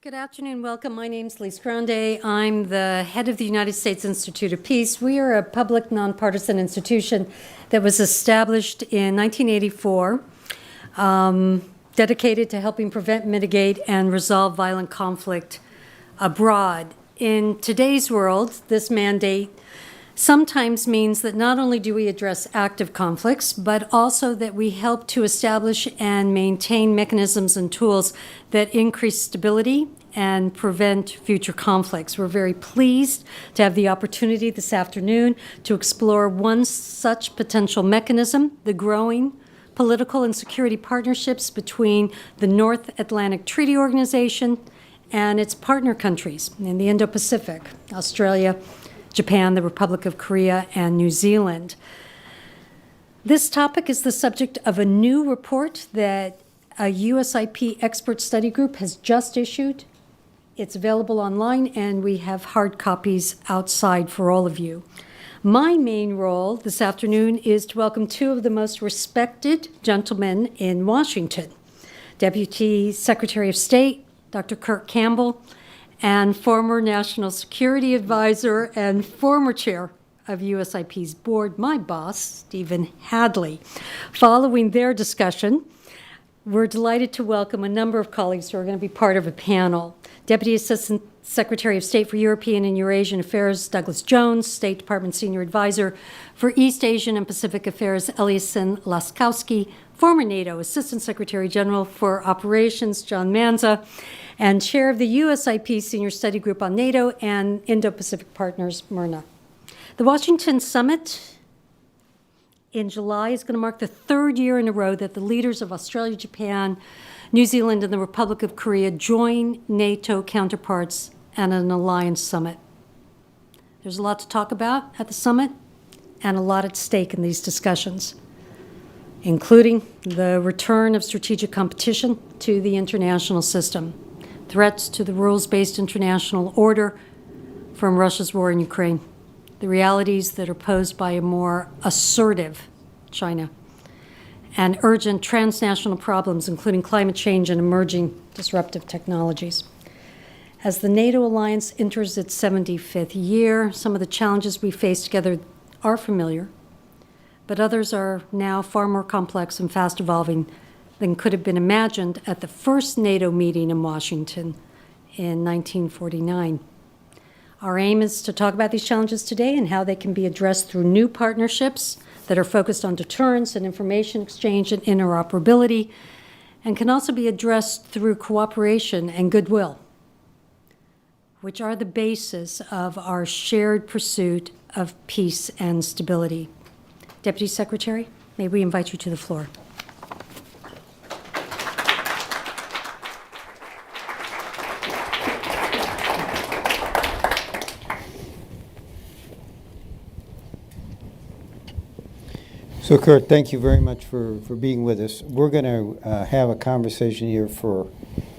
Good afternoon, welcome. My name's Lise Grande. I'm the head of the United States Institute of Peace. We are a public nonpartisan institution that was established in 1984, dedicated to helping prevent, mitigate, and resolve violent conflict abroad. In today's world, this mandate sometimes means that not only do we address active conflicts, but also that we help to establish and maintain mechanisms and tools that increase stability and prevent future conflicts. We're very pleased to have the opportunity this afternoon to explore one such potential mechanism, the growing political and security partnerships between the North Atlantic Treaty Organization and its partner countries in the Indo-Pacific, Australia, Japan, the Republic of Korea, and New Zealand. This topic is the subject of a new report that a USIP expert study group has just issued. It's available online, and we have hard copies outside for all of you. My main role this afternoon is to welcome two of the most respected gentlemen in Washington, Deputy Secretary of State, Dr. Kurt Campbell, and former National Security Advisor and former chair of USIP's board, my boss, Stephen Hadley. Following their discussion, we're delighted to welcome a number of colleagues who are going to be part of a panel. Deputy Assistant Secretary of State for European and Eurasian Affairs, Douglas Jones, State Department Senior Advisor for East Asian and Pacific Affairs, Eliason Laskowski, former NATO Assistant Secretary General for Operations, John Manza, and Chair of the USIP Senior Study Group on NATO and Indo-Pacific Partners, Myrna. The Washington Summit in July is going to mark the third year in a row that the leaders of Australia, Japan, New Zealand, and the Republic of Korea join NATO counterparts at an alliance summit. There's a lot to talk about at the summit and a lot at stake in these discussions, including the return of strategic competition to the international system, threats to the rules-based international order from Russia's war in Ukraine, the realities that are posed by a more assertive China, and urgent transnational problems, including climate change and emerging disruptive technologies. As the NATO alliance enters its 75th year, some of the challenges we face together are familiar, but others are now far more complex and fast evolving than could have been imagined at the first NATO meeting in Washington in 1949. Our aim is to talk about these challenges today and how they can be addressed through new partnerships that are focused on deterrence and information exchange and interoperability, and can also be addressed through cooperation and goodwill, which are the basis of our shared pursuit of peace and stability. Deputy Secretary, may we invite you to the floor. So, Kurt, thank you very much for being with us. We're going to have a conversation here for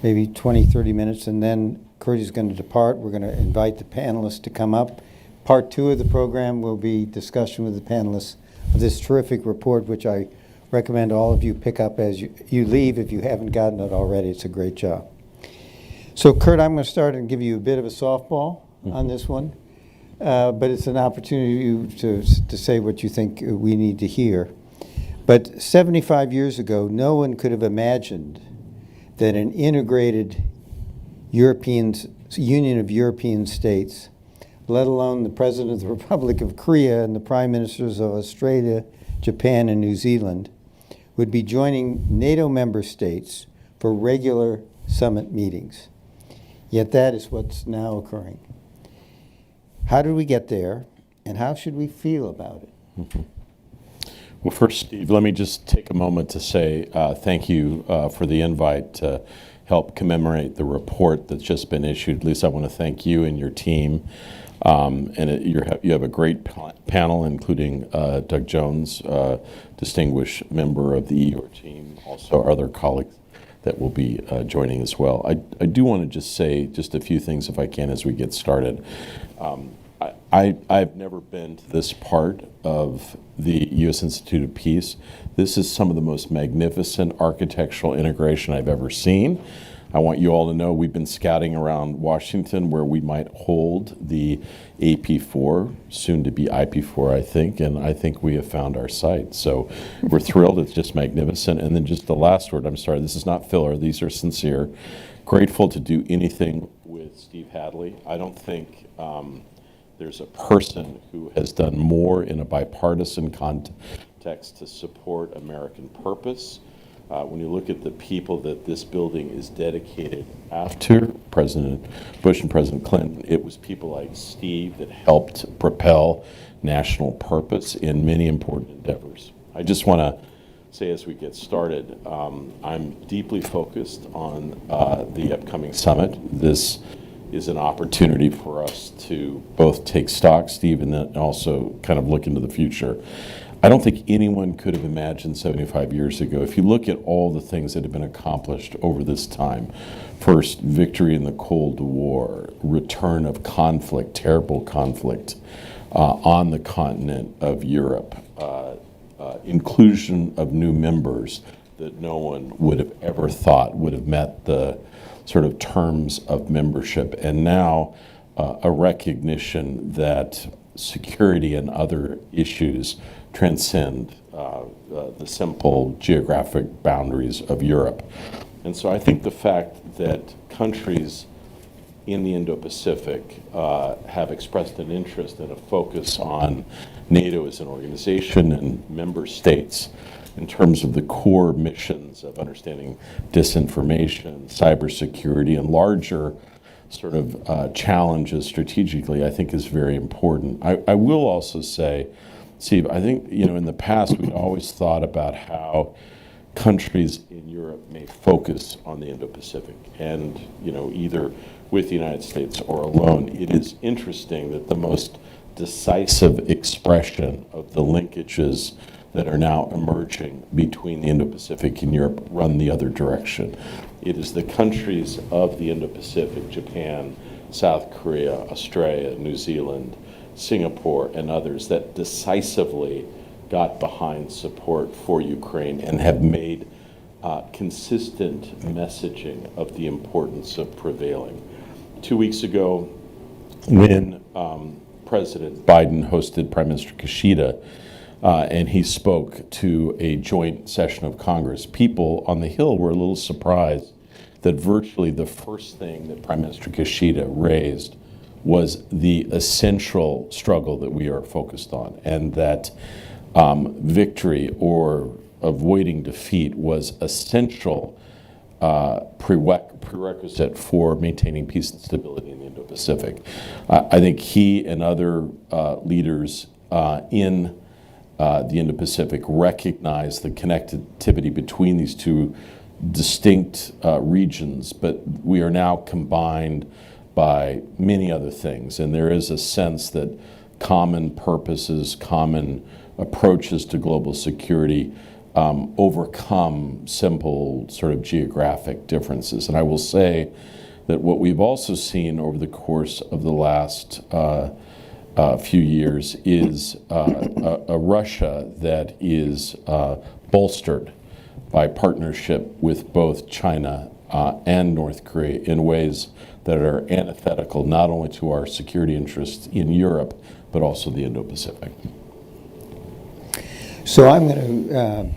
maybe 20, 30 minutes, and then Kurt is going to depart. We're going to invite the panelists to come up. Part two of the program will be discussion with the panelists of this terrific report, which I recommend all of you pick up as you leave if you haven't gotten it already. It's a great job. So, Kurt, I'm going to start and give you a bit of a softball on this one. But it's an opportunity to say what you think we need to hear. But 75 years ago, no one could have imagined that an integrated Union of European states, let alone the President of the Republic of Korea and the Prime Ministers of Australia, Japan, and New Zealand, would be joining NATO member states for regular summit meetings. Yet that is what's now occurring. How did we get there, and how should we feel about it? Mm-hmm. Well, first, Steve, let me just take a moment to say thank you for the invite to help commemorate the report that's just been issued. Lisa, I want to thank you and your team. You have a great panel, including Doug Jones, distinguished member of the EU team, also our other colleagues that will be joining as well. I do want to just say just a few things, if I can, as we get started. I've never been to this part of the U.S. Institute of Peace. This is some of the most magnificent architectural integration I've ever seen. I want you all to know we've been scouting around Washington where we might hold the AP4, soon to be IP4, I think, and I think we have found our site. So we're thrilled. It's just magnificent. And then just the last word, I'm sorry, this is not filler. These are sincere. Grateful to do anything with Steve Hadley. I don't think there's a person who has done more in a bipartisan context to support American purpose. When you look at the people that this building is dedicated after President Bush and President Clinton, it was people like Steve that helped propel national purpose in many important endeavors. I just want to say as we get started, I'm deeply focused on the upcoming summit. This is an opportunity for us to both take stock, Steve, and then also kind of look into the future. I don't think anyone could have imagined 75 years ago, if you look at all the things that have been accomplished over this time, first, victory in the Cold War, return of conflict, terrible conflict on the continent of Europe, inclusion of new members that no one would have ever thought would have met the sort of terms of membership, and now a recognition that security and other issues transcend the simple geographic boundaries of Europe. And so I think the fact that countries in the Indo-Pacific have expressed an interest and a focus on NATO as an organization and member states in terms of the core missions of understanding disinformation, cybersecurity, and larger sort of challenges strategically, I think is very important. I will also say, Steve, I think, in the past we've always thought about how countries in Europe may focus on the Indo-Pacific and, either with the United States or alone. It is interesting that the most decisive expression of the linkages that are now emerging between the Indo-Pacific and Europe run the other direction. It is the countries of the Indo-Pacific, Japan, South Korea, Australia, New Zealand, Singapore, and others that decisively got behind support for Ukraine and have made consistent messaging of the importance of prevailing. 2 weeks ago, when President Biden hosted Prime Minister Kishida, and he spoke to a joint session of Congress, people on the Hill were a little surprised that virtually the first thing that Prime Minister Kishida raised was the essential struggle that we are focused on, and that victory or avoiding defeat was essential prerequisite for maintaining peace and stability in the Indo-Pacific. I think he and other leaders in the Indo-Pacific recognize the connectivity between these two distinct regions, but we are now combined by many other things, and there is a sense that common purposes, common approaches to global security overcome simple sort of geographic differences. And I will say that what we've also seen over the course of the last few years is a Russia that is bolstered by partnership with both China and North Korea in ways that are antithetical not only to our security interests in Europe, but also the Indo-Pacific. So I'm going to,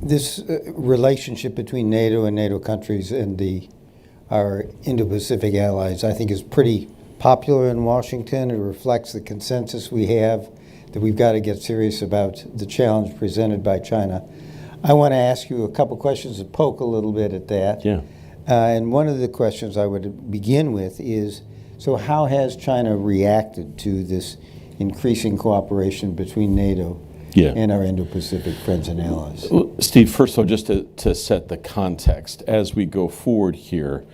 this relationship between NATO and NATO countries and our Indo-Pacific allies, I think is pretty popular in Washington. It reflects the consensus we have that we've got to get serious about the challenge presented by China. I want to ask you a couple questions to poke a little bit at that. Yeah. And one of the questions I would begin with is, so how has China reacted to this increasing cooperation between NATO and our Indo-Pacific friends and allies? Well, Steve, first of all, just to set the context, as we go forward here,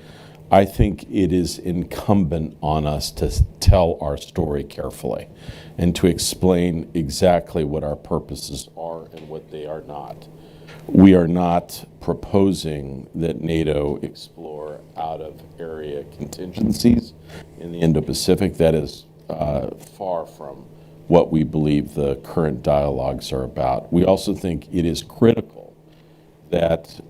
I think it is incumbent on us to tell our story carefully and to explain exactly what our purposes are and what they are not. We are not proposing that NATO explore out-of-area contingencies in the Indo-Pacific. That is far from what we believe the current dialogues are about. We also think it is critical that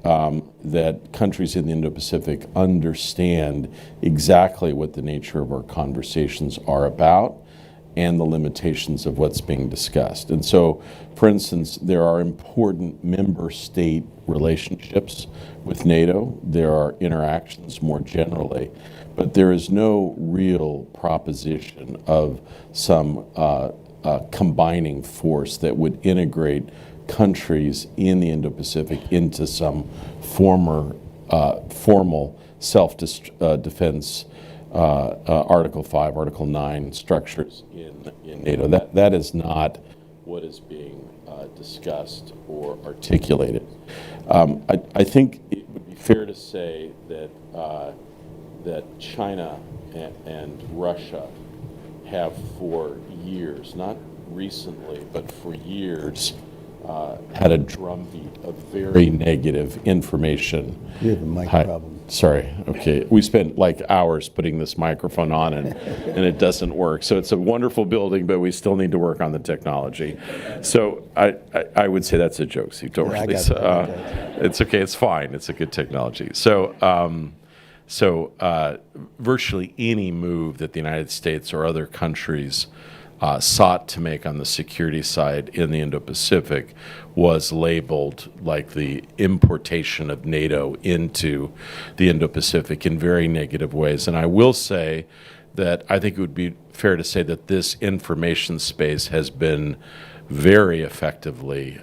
that countries in the Indo-Pacific understand exactly what the nature of our conversations are about and the limitations of what's being discussed. And so, for instance, there are important member state relationships with NATO. There are interactions more generally, but there is no real proposition of some combining force that would integrate countries in the Indo-Pacific into some formal self-defense Article 5, Article 9 structures in NATO. That is not what is being discussed or articulated. I think it would be fair to say that that China and Russia have for years, not recently, but for years, had a drumbeat of very negative information. You have a mic problem. Sorry. Okay. We spent like hours putting this microphone on and it doesn't work. So it's a wonderful building, but we still need to work on the technology. So I would say that's a joke, Steve. Don't Yeah, really. It's okay. It's fine. It's a good technology. So virtually any move that the United States or other countries sought to make on the security side in the Indo-Pacific was labeled like the importation of NATO into the Indo-Pacific in very negative ways. And I will say that I think it would be fair to say that this information space has been very effectively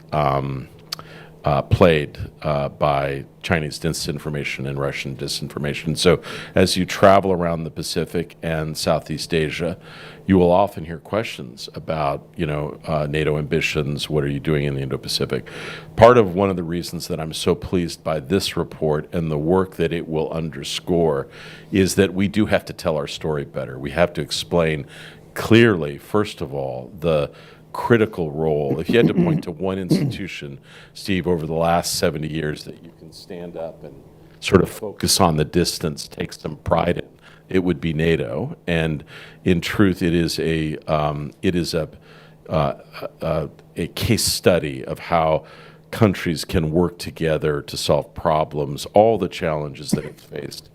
played by Chinese disinformation and Russian disinformation. So as you travel around the Pacific and Southeast Asia, you will often hear questions about, NATO ambitions. What are you doing in the Indo-Pacific? Part of one of the reasons that I'm so pleased by this report and the work that it will underscore is that we do have to tell our story better. We have to explain clearly, first of all, the critical role. If you had to point to one institution, Steve, over the last 70 years that you can stand up and sort of focus on the distance, take some pride in, it would be NATO. And in truth, it is a case study of how countries can work together to solve problems, all the challenges that it's faced.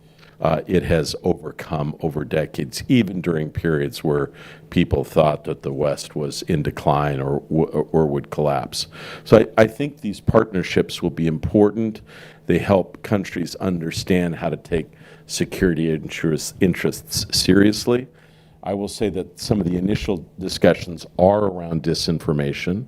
It has overcome over decades, even during periods where people thought that the West was in decline or would collapse. So I think these partnerships will be important. They help countries understand how to take security interests seriously. I will say that some of the initial discussions are around disinformation.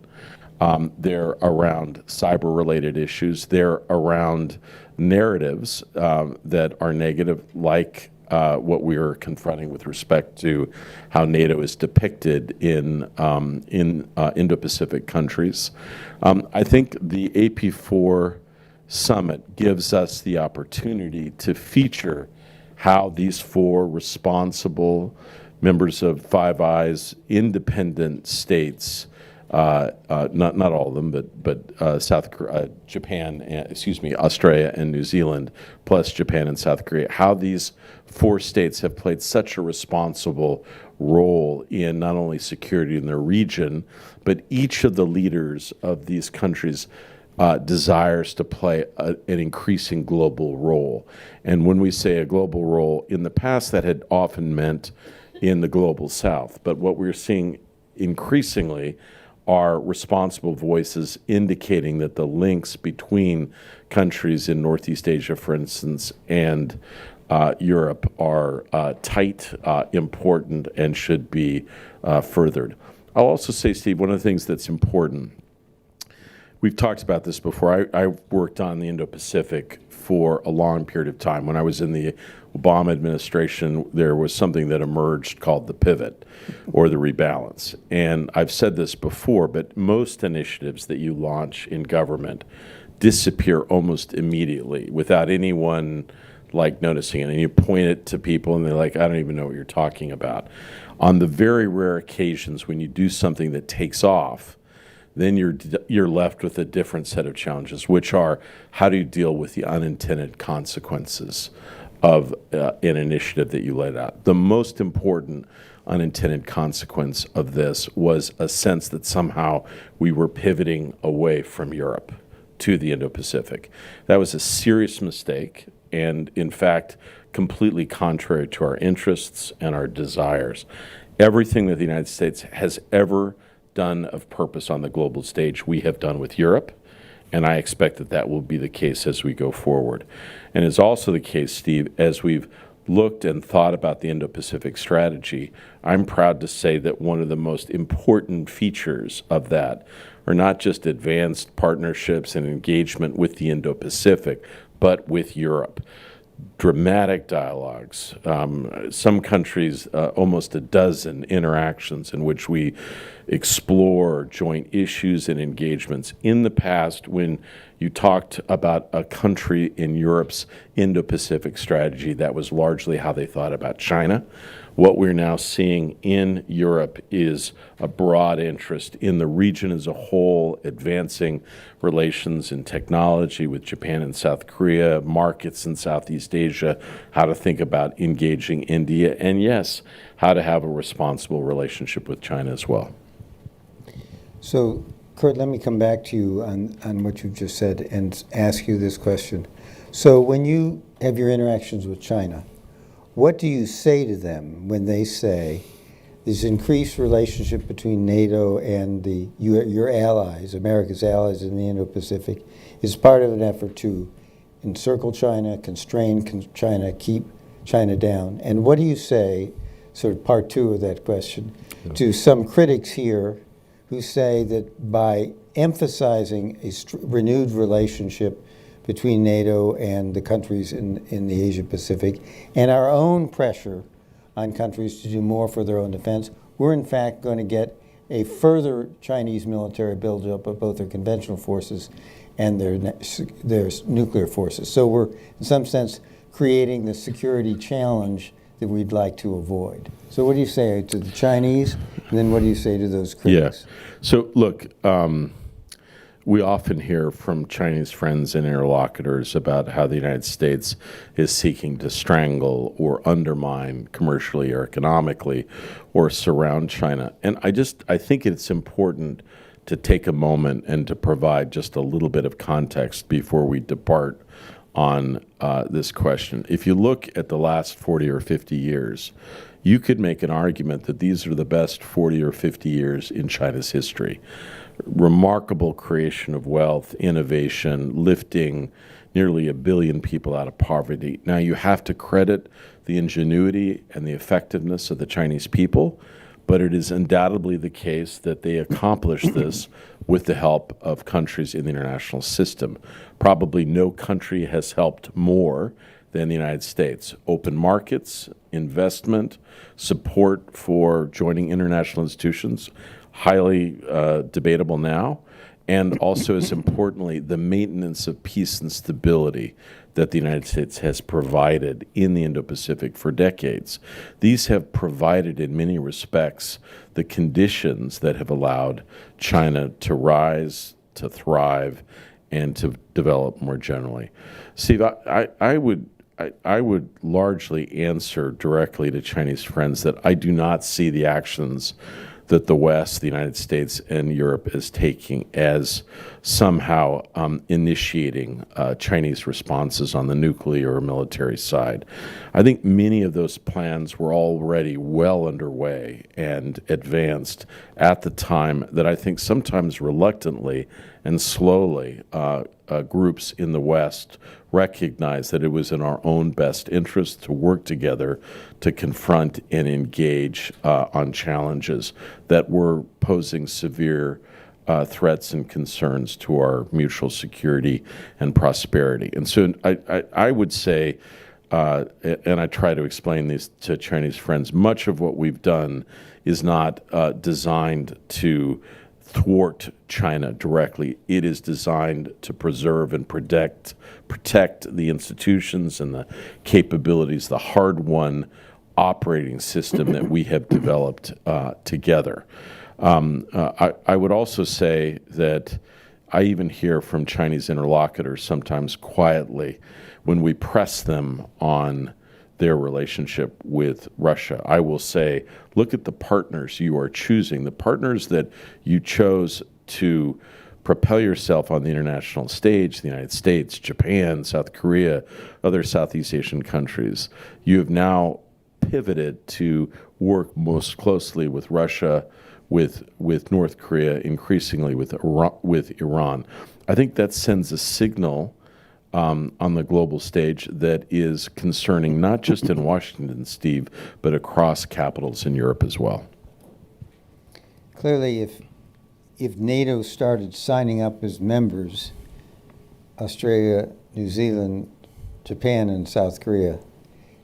They're around cyber-related issues. They're around narratives that are negative, like what we are confronting with respect to how NATO is depicted in Indo-Pacific countries. I think the AP4 Summit gives us the opportunity to feature how these four responsible members of Five Eyes, independent states, not all of them, but Japan, Australia and New Zealand, plus Japan and South Korea, how these four states have played such a responsible role in not only security in their region, but each of the leaders of these countries desires to play an increasing global role. And when we say a global role, in the past that had often meant in the global south. But what we're seeing increasingly are responsible voices indicating that the links between countries in Northeast Asia, for instance, and Europe are tight, important, and should be furthered. I'll also say, Steve, one of the things that's important, we've talked about this before. I worked on the Indo-Pacific for a long period of time. When I was in the Obama administration, there was something that emerged called the pivot or the rebalance. And I've said this before, but most initiatives that you launch in government disappear almost immediately without anyone noticing it. And you point it to people and they're like, I don't even know what you're talking about. On the very rare occasions when you do something that takes off, then you're left with a different set of challenges, which are how do you deal with the unintended consequences of an initiative that you laid out. The most important unintended consequence of this was a sense that somehow we were pivoting away from Europe. to the Indo-Pacific. That was a serious mistake and, in fact, completely contrary to our interests and our desires. Everything that the United States has ever done of purpose on the global stage, we have done with Europe, and I expect that that will be the case as we go forward. And it's also the case, Steve, as we've looked and thought about the Indo-Pacific strategy, I'm proud to say that one of the most important features of that are not just advanced partnerships and engagement with the Indo-Pacific, but with Europe. Dramatic dialogues, some countries, almost a dozen interactions in which we explore joint issues and engagements. In the past, when you talked about a country in Europe's Indo-Pacific strategy, that was largely how they thought about China. What we're now seeing in Europe is a broad interest in the region as a whole, advancing relations in technology with Japan and South Korea, markets in Southeast Asia, how to think about engaging India, and yes, how to have a responsible relationship with China as well. So, Kurt, let me come back to you on what you've just said and ask you this question. So when you have your interactions with China, what do you say to them when they say this increased relationship between NATO and your allies, America's allies in the Indo-Pacific, is part of an effort to encircle China, constrain China, keep China down? And what do you say, sort of part two of that question, to some critics here who say that by emphasizing a renewed relationship between NATO and the countries in the Asia-Pacific, and our own pressure on countries to do more for their own defense, we're in fact going to get a further Chinese military buildup of both their conventional forces and their nuclear forces. So we're, in some sense, creating the security challenge that we'd like to avoid. So what do you say to the Chinese, and then what do you say to those critics? Yeah. So look, we often hear from Chinese friends and interlocutors about how the United States is seeking to strangle or undermine commercially or economically or surround China. And I think it's important to take a moment and to provide just a little bit of context before we depart on this question. If you look at the last 40 or 50 years, you could make an argument that these are the best 40 or 50 years in China's history. Remarkable creation of wealth, innovation, lifting nearly 1 billion people out of poverty. Now, you have to credit the ingenuity and the effectiveness of the Chinese people, but it is undoubtedly the case that they accomplished this with the help of countries in the international system. Probably no country has helped more than the United States. Open markets, investment, support for joining international institutions, highly debatable now, and also, as importantly, the maintenance of peace and stability that the United States has provided in the Indo-Pacific for decades. These have provided, in many respects, the conditions that have allowed China to rise, to thrive, and to develop more generally. Steve, I would largely answer directly to Chinese friends that I do not see the actions that the West, the United States, and Europe is taking as somehow initiating Chinese responses on the nuclear or military side. I think many of those plans were already well underway and advanced at the time that I think sometimes reluctantly and slowly groups in the West recognized that it was in our own best interest to work together to confront and engage on challenges that were posing severe threats and concerns to our mutual security and prosperity. And so I would say, and I try to explain this to Chinese friends, much of what we've done is not designed to thwart China directly. It is designed to preserve and protect the institutions and the capabilities, the hard-won operating system that we have developed together. I would also say that I even hear from Chinese interlocutors sometimes quietly when we press them on their relationship with Russia. I will say, look at the partners you are choosing, the partners that you chose to propel yourself on the international stage, the United States, Japan, South Korea, other Southeast Asian countries, you have now pivoted to work most closely with Russia, with North Korea, increasingly with Iran. I think that sends a signal on the global stage that is concerning not just in Washington, Steve, but across capitals in Europe as well. Clearly, if NATO started signing up as members, Australia, New Zealand, Japan, and South Korea,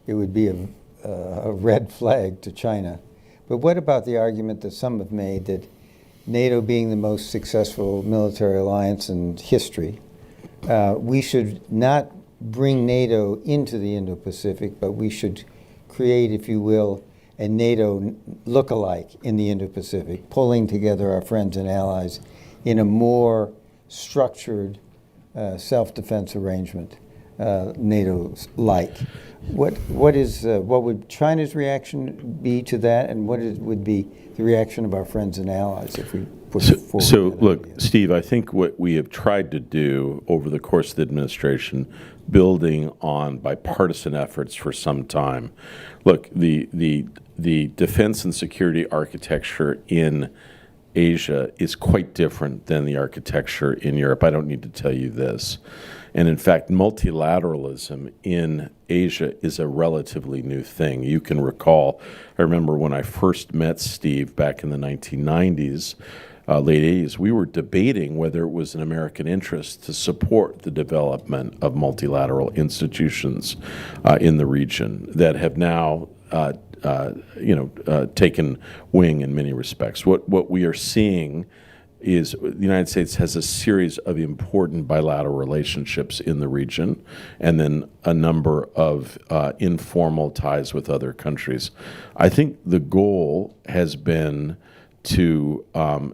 it would be a red flag to China. But what about the argument that some have made that NATO being the most successful military alliance in history, we should not bring NATO into the Indo-Pacific, but we should create, if you will, a NATO look-alike in the Indo-Pacific, pulling together our friends and allies in a more structured self-defense arrangement, NATO-like. What would China's reaction be to that, and would be the reaction of our friends and allies if we put forward? So look, Steve, I think what we have tried to do over the course of the administration, building on bipartisan efforts for some time, look, the defense and security architecture in Asia is quite different than the architecture in Europe. I don't need to tell you this. And in fact, multilateralism in Asia is a relatively new thing. You can recall, I remember when I first met Steve back in the 1990s, late 80s, we were debating whether it was in American interest to support the development of multilateral institutions in the region that have now taken wing in many respects. What we are seeing is the United States has a series of important bilateral relationships in the region, and then a number of informal ties with other countries. I think the goal has been to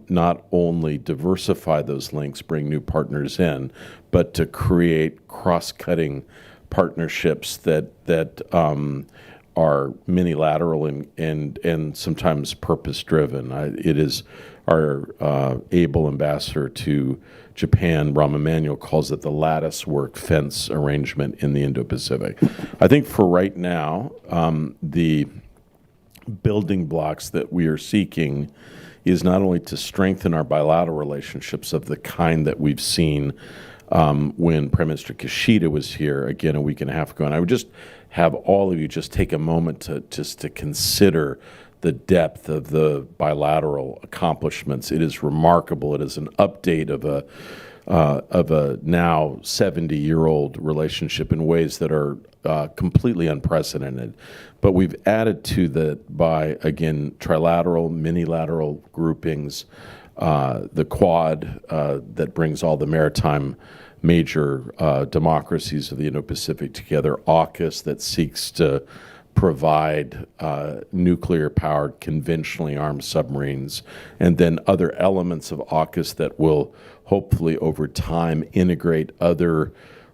not only diversify those links, bring new partners in, but to create cross-cutting partnerships that are minilateral and sometimes purpose-driven. It is our able ambassador to Japan, Rahm Emanuel, calls it the lattice work fence arrangement in the Indo-Pacific. I think for right now, the building blocks that we are seeking is not only to strengthen our bilateral relationships of the kind that we've seen when Prime Minister Kishida was here again a week and a half ago. And I would just have all of you just take a moment to consider the depth of the bilateral accomplishments. It is remarkable. It is an update of a now 70-year-old relationship in ways that are completely unprecedented. But we've added to that by, again, trilateral, minilateral groupings, the Quad that brings all the maritime major democracies of the Indo-Pacific together, AUKUS that seeks to provide nuclear-powered, conventionally armed submarines, and then other elements of AUKUS that will hopefully over time integrate other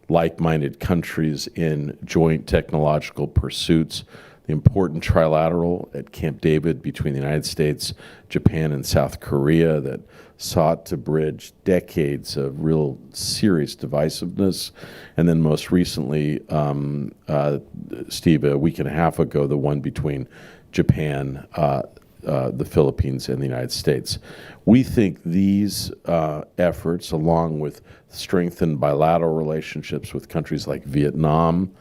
like-minded countries in joint technological pursuits. The important trilateral at Camp David between the United States, Japan, and South Korea that sought to bridge decades of real serious divisiveness. And then most recently, Steve, a week and a half ago, the one between Japan, the Philippines, and the United States. We think these efforts, along with strengthened bilateral relationships with countries like Vietnam,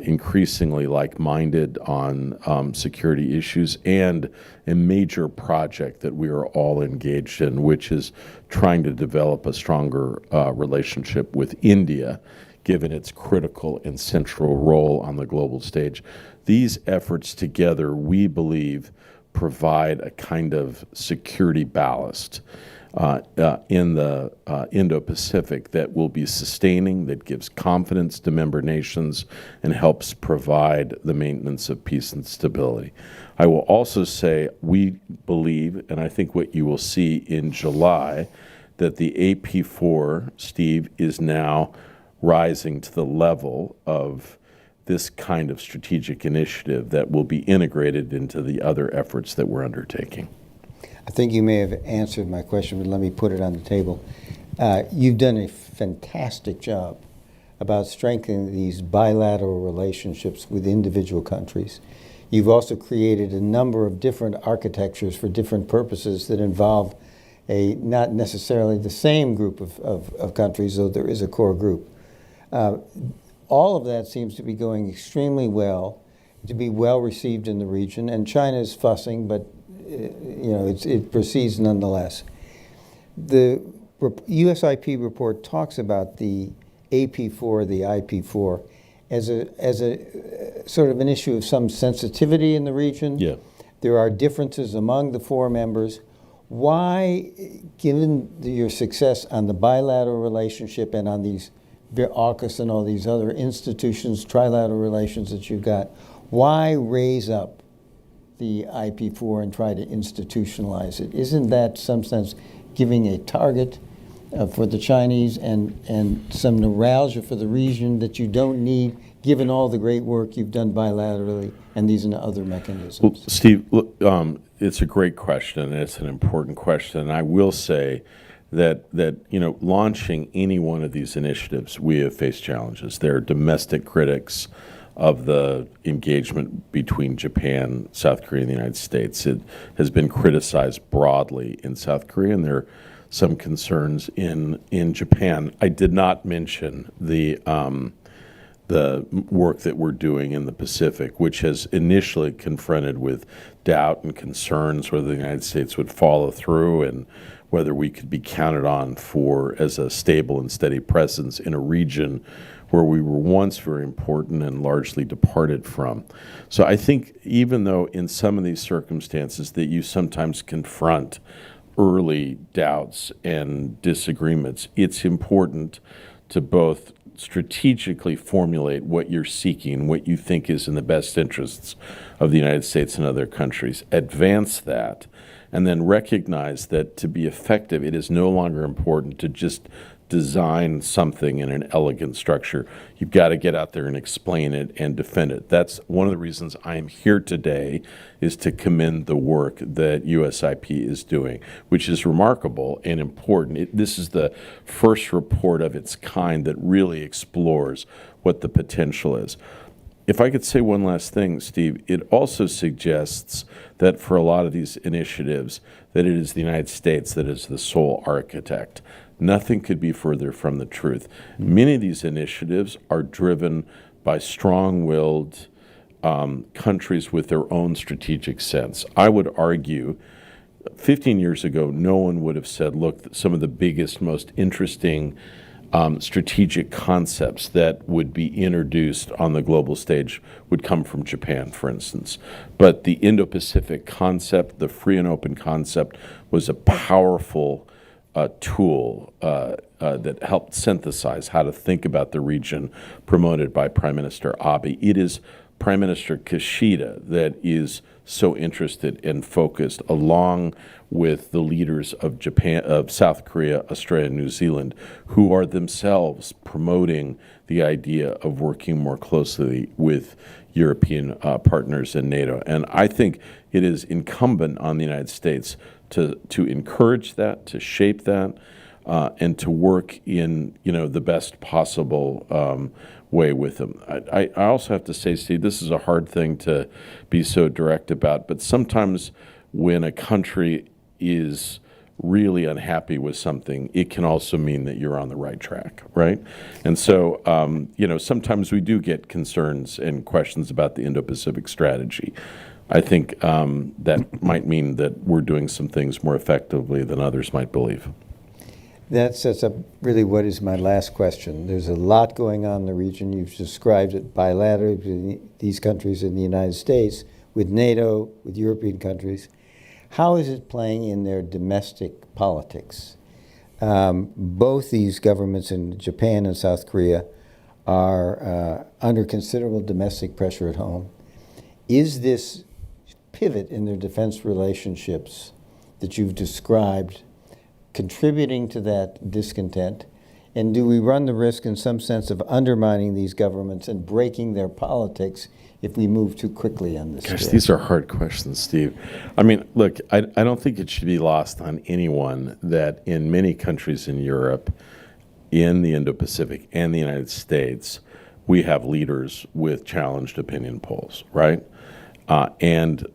increasingly like-minded on security issues, and a major project that we are all engaged in, which is trying to develop a stronger relationship with India, given its critical and central role on the global stage. These efforts together, we believe, provide a kind of security ballast in the Indo-Pacific that will be sustaining, that gives confidence to member nations, and helps provide the maintenance of peace and stability. I will also say we believe, and I think what you will see in July, that the AP4, Steve, is now rising to the level of this kind of strategic initiative that will be integrated into the other efforts that we're undertaking. I think you may have answered my question, but let me put it on the table. You've done a fantastic job about strengthening these bilateral relationships with individual countries. You've also created a number of different architectures for different purposes that involve not necessarily the same group of countries, though there is a core group. All of that seems to be going extremely well, to be well received in the region, and China is fussing, but it proceeds nonetheless. The USIP report talks about the AP4, the IP4, as a sort of an issue of some sensitivity in the region. Yeah. There are differences among the four members. Why, given your success on the bilateral relationship and on these AUKUS and all these other institutions, trilateral relations that you've got, why raise up the IP4 and try to institutionalize it? Isn't that, in some sense, giving a target for the Chinese and some neuralgia for the region that you don't need, given all the great work you've done bilaterally and these and other mechanisms? Well, Steve, look, it's a great question, and it's an important question. And I will say that launching any one of these initiatives, we have faced challenges. There are domestic critics of the engagement between Japan, South Korea, and the United States. It has been criticized broadly in South Korea, and there are some concerns in Japan. I did not mention the work that we're doing in the Pacific, which has initially confronted with doubt and concerns whether the United States would follow through and whether we could be counted on as a stable and steady presence in a region where we were once very important and largely departed from. So I think even though in some of these circumstances that you sometimes confront early doubts and disagreements, it's important to both strategically formulate what you're seeking, what you think is in the best interests of the United States and other countries, advance that, and then recognize that to be effective, it is no longer important to just design something in an elegant structure. You've got to get out there and explain it and defend it. That's one of the reasons I'm here today, is to commend the work that USIP is doing, which is remarkable and important. This is the first report of its kind that really explores what the potential is. If I could say one last thing, Steve, it also suggests that for a lot of these initiatives, that it is the United States that is the sole architect. Nothing could be further from the truth. Many of these initiatives are driven by strong-willed countries with their own strategic sense. I would argue 15 years ago, no one would have said, look, some of the biggest, most interesting strategic concepts that would be introduced on the global stage would come from Japan, for instance. But the Indo-Pacific concept, the free and open concept, was a powerful tool that helped synthesize how to think about the region, promoted by Prime Minister Abe. It is Prime Minister Kishida that is so interested and focused, along with the leaders of Japan, of South Korea, Australia, and New Zealand, who are themselves promoting the idea of working more closely with European partners in NATO. And I think it is incumbent on the United States to encourage that, to shape that, and to work in the best possible way with them. I also have to say, Steve, this is a hard thing to be so direct about, but sometimes when a country is really unhappy with something, it can also mean that you're on the right track, right? And so, sometimes we do get concerns and questions about the Indo-Pacific strategy. I think that might mean that we're doing some things more effectively than others might believe. That sets up really what is my last question. There's a lot going on in the region. You've described it bilaterally between these countries in the United States, with NATO, with European countries. How is it playing in their domestic politics? Both these governments in Japan and South Korea are under considerable domestic pressure at home. Is this pivot in their defense relationships that you've described contributing to that discontent? And do we run the risk in some sense of undermining these governments and breaking their politics if we move too quickly on this? Gosh, these are hard questions, Steve. I mean, look, I don't think it should be lost on anyone that in many countries in Europe, in the Indo-Pacific and the United States, we have leaders with challenged opinion polls, right? And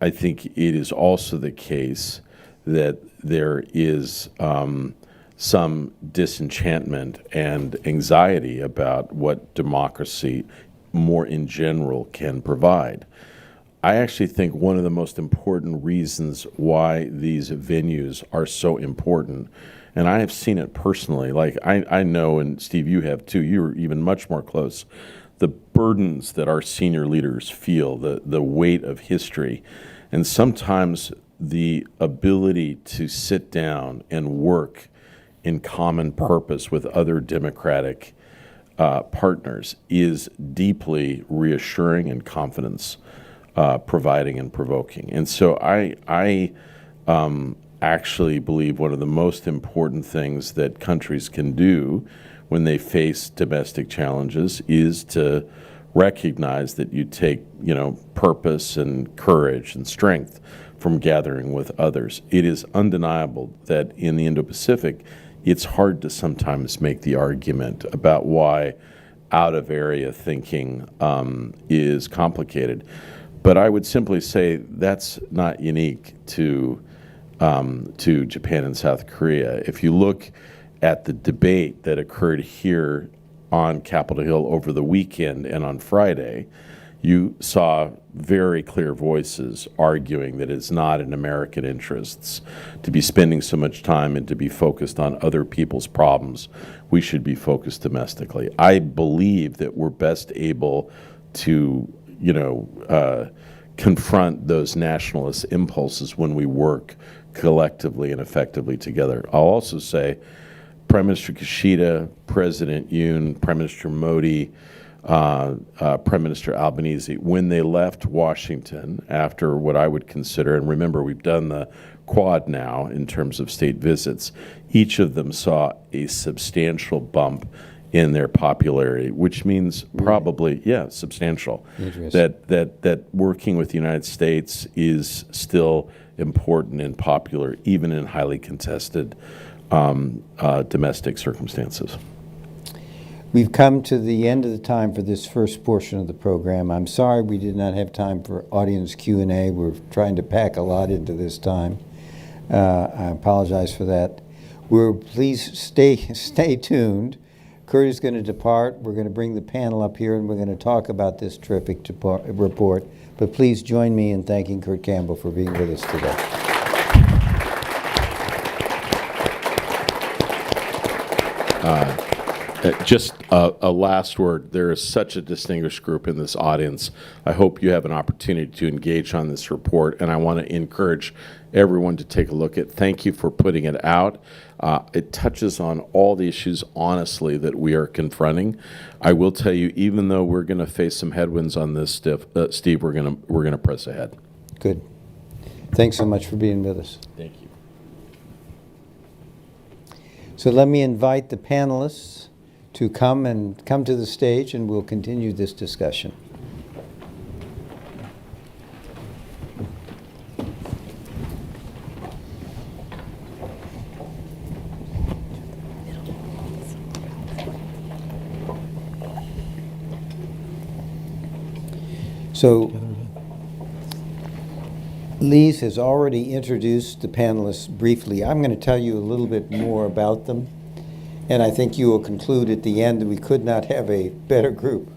I think it is also the case that there is some disenchantment and anxiety about what democracy more in general can provide. I actually think one of the most important reasons why these venues are so important, and I have seen it personally, like I know, and Steve, you have too, you're even much more close, the burdens that our senior leaders feel, the weight of history, and sometimes the ability to sit down and work in common purpose with other democratic partners is deeply reassuring and confidence providing and provoking. And so I actually believe one of the most important things that countries can do when they face domestic challenges is to recognize that you take, purpose and courage and strength from gathering with others. It is undeniable that in the Indo-Pacific, it's hard to sometimes make the argument about why out-of-area thinking is complicated. But I would simply say that's not unique to Japan and South Korea. If you look at the debate that occurred here on Capitol Hill over the weekend and on Friday, you saw very clear voices arguing that it's not in American interests to be spending so much time and to be focused on other people's problems. We should be focused domestically. I believe that we're best able to, confront those nationalist impulses when we work collectively and effectively together. I'll also say Prime Minister Kishida, President Yoon, Prime Minister Modi, Prime Minister Albanese, when they left Washington after what I would consider, and remember we've done the Quad now in terms of state visits, each of them saw a substantial bump in their popularity, which means probably, substantial. That working with the United States is still important and popular, even in highly contested domestic circumstances. We've come to the end of the time for this first portion of the program. I'm sorry we did not have time for audience Q&A. We're trying to pack a lot into this time. I apologize for that. Please stay tuned. Kurt is going to depart. We're going to bring the panel up here, and we're going to talk about this terrific report. But please join me in thanking Kurt Campbell for being with us today. Just a last word. There is such a distinguished group in this audience. I hope you have an opportunity to engage on this report, and I want to encourage everyone to take a look at. Thank you for putting it out. It touches on all the issues, honestly, that we are confronting. I will tell you, even though we're going to face some headwinds on this, Steve, we're going to press ahead. Good. Thanks so much for being with us. Thank you. So let me invite the panelists to come to the stage, and we'll continue this discussion. So Lise has already introduced the panelists briefly. I'm going to tell you a little bit more about them. And I think you will conclude at the end that we could not have a better group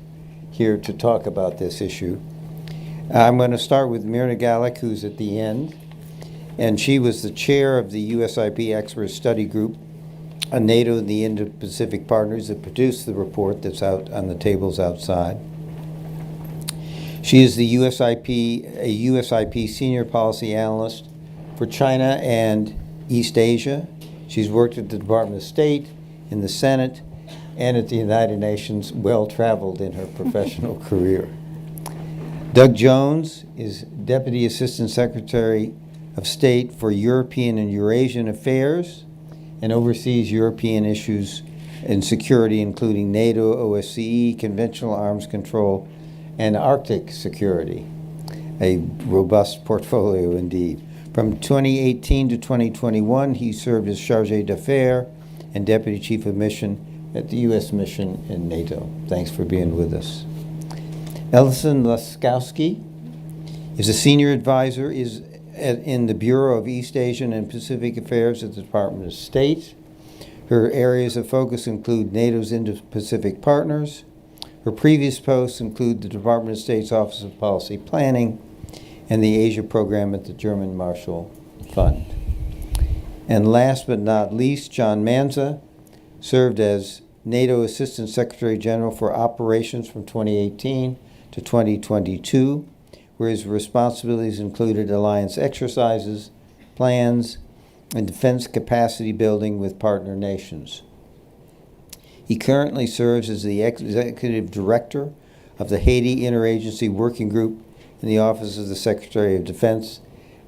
here to talk about this issue. I'm going to start with Myrna Galick, who's at the end. And she was the chair of the USIP Expert Study Group on NATO and the Indo-Pacific partners that produced the report that's out on the tables outside. She is a USIP senior policy analyst for China and East Asia. She's worked at the Department of State, in the Senate, and at the United Nations, well-traveled in her professional career. Doug Jones is Deputy Assistant Secretary of State for European and Eurasian Affairs and oversees European issues in security, including NATO, OSCE, conventional arms control, and Arctic security. A robust portfolio indeed. From 2018 to 2021, he served as Chargé d'Affaires and Deputy Chief of Mission at the U.S. mission in NATO. Thanks for being with us. Ellison Laskowski is a senior advisor in the Bureau of East Asian and Pacific Affairs at the Department of State. Her areas of focus include NATO's Indo-Pacific partners. Her previous posts include the Department of State's Office of Policy Planning and the Asia program at the German Marshall Fund. And last but not least, John Manza served as NATO Assistant Secretary General for Operations from 2018 to 2022, where his responsibilities included alliance exercises, plans, and defense capacity building with partner nations. He currently serves as the Executive Director of the Haiti Interagency Working Group in the Office of the Secretary of Defense,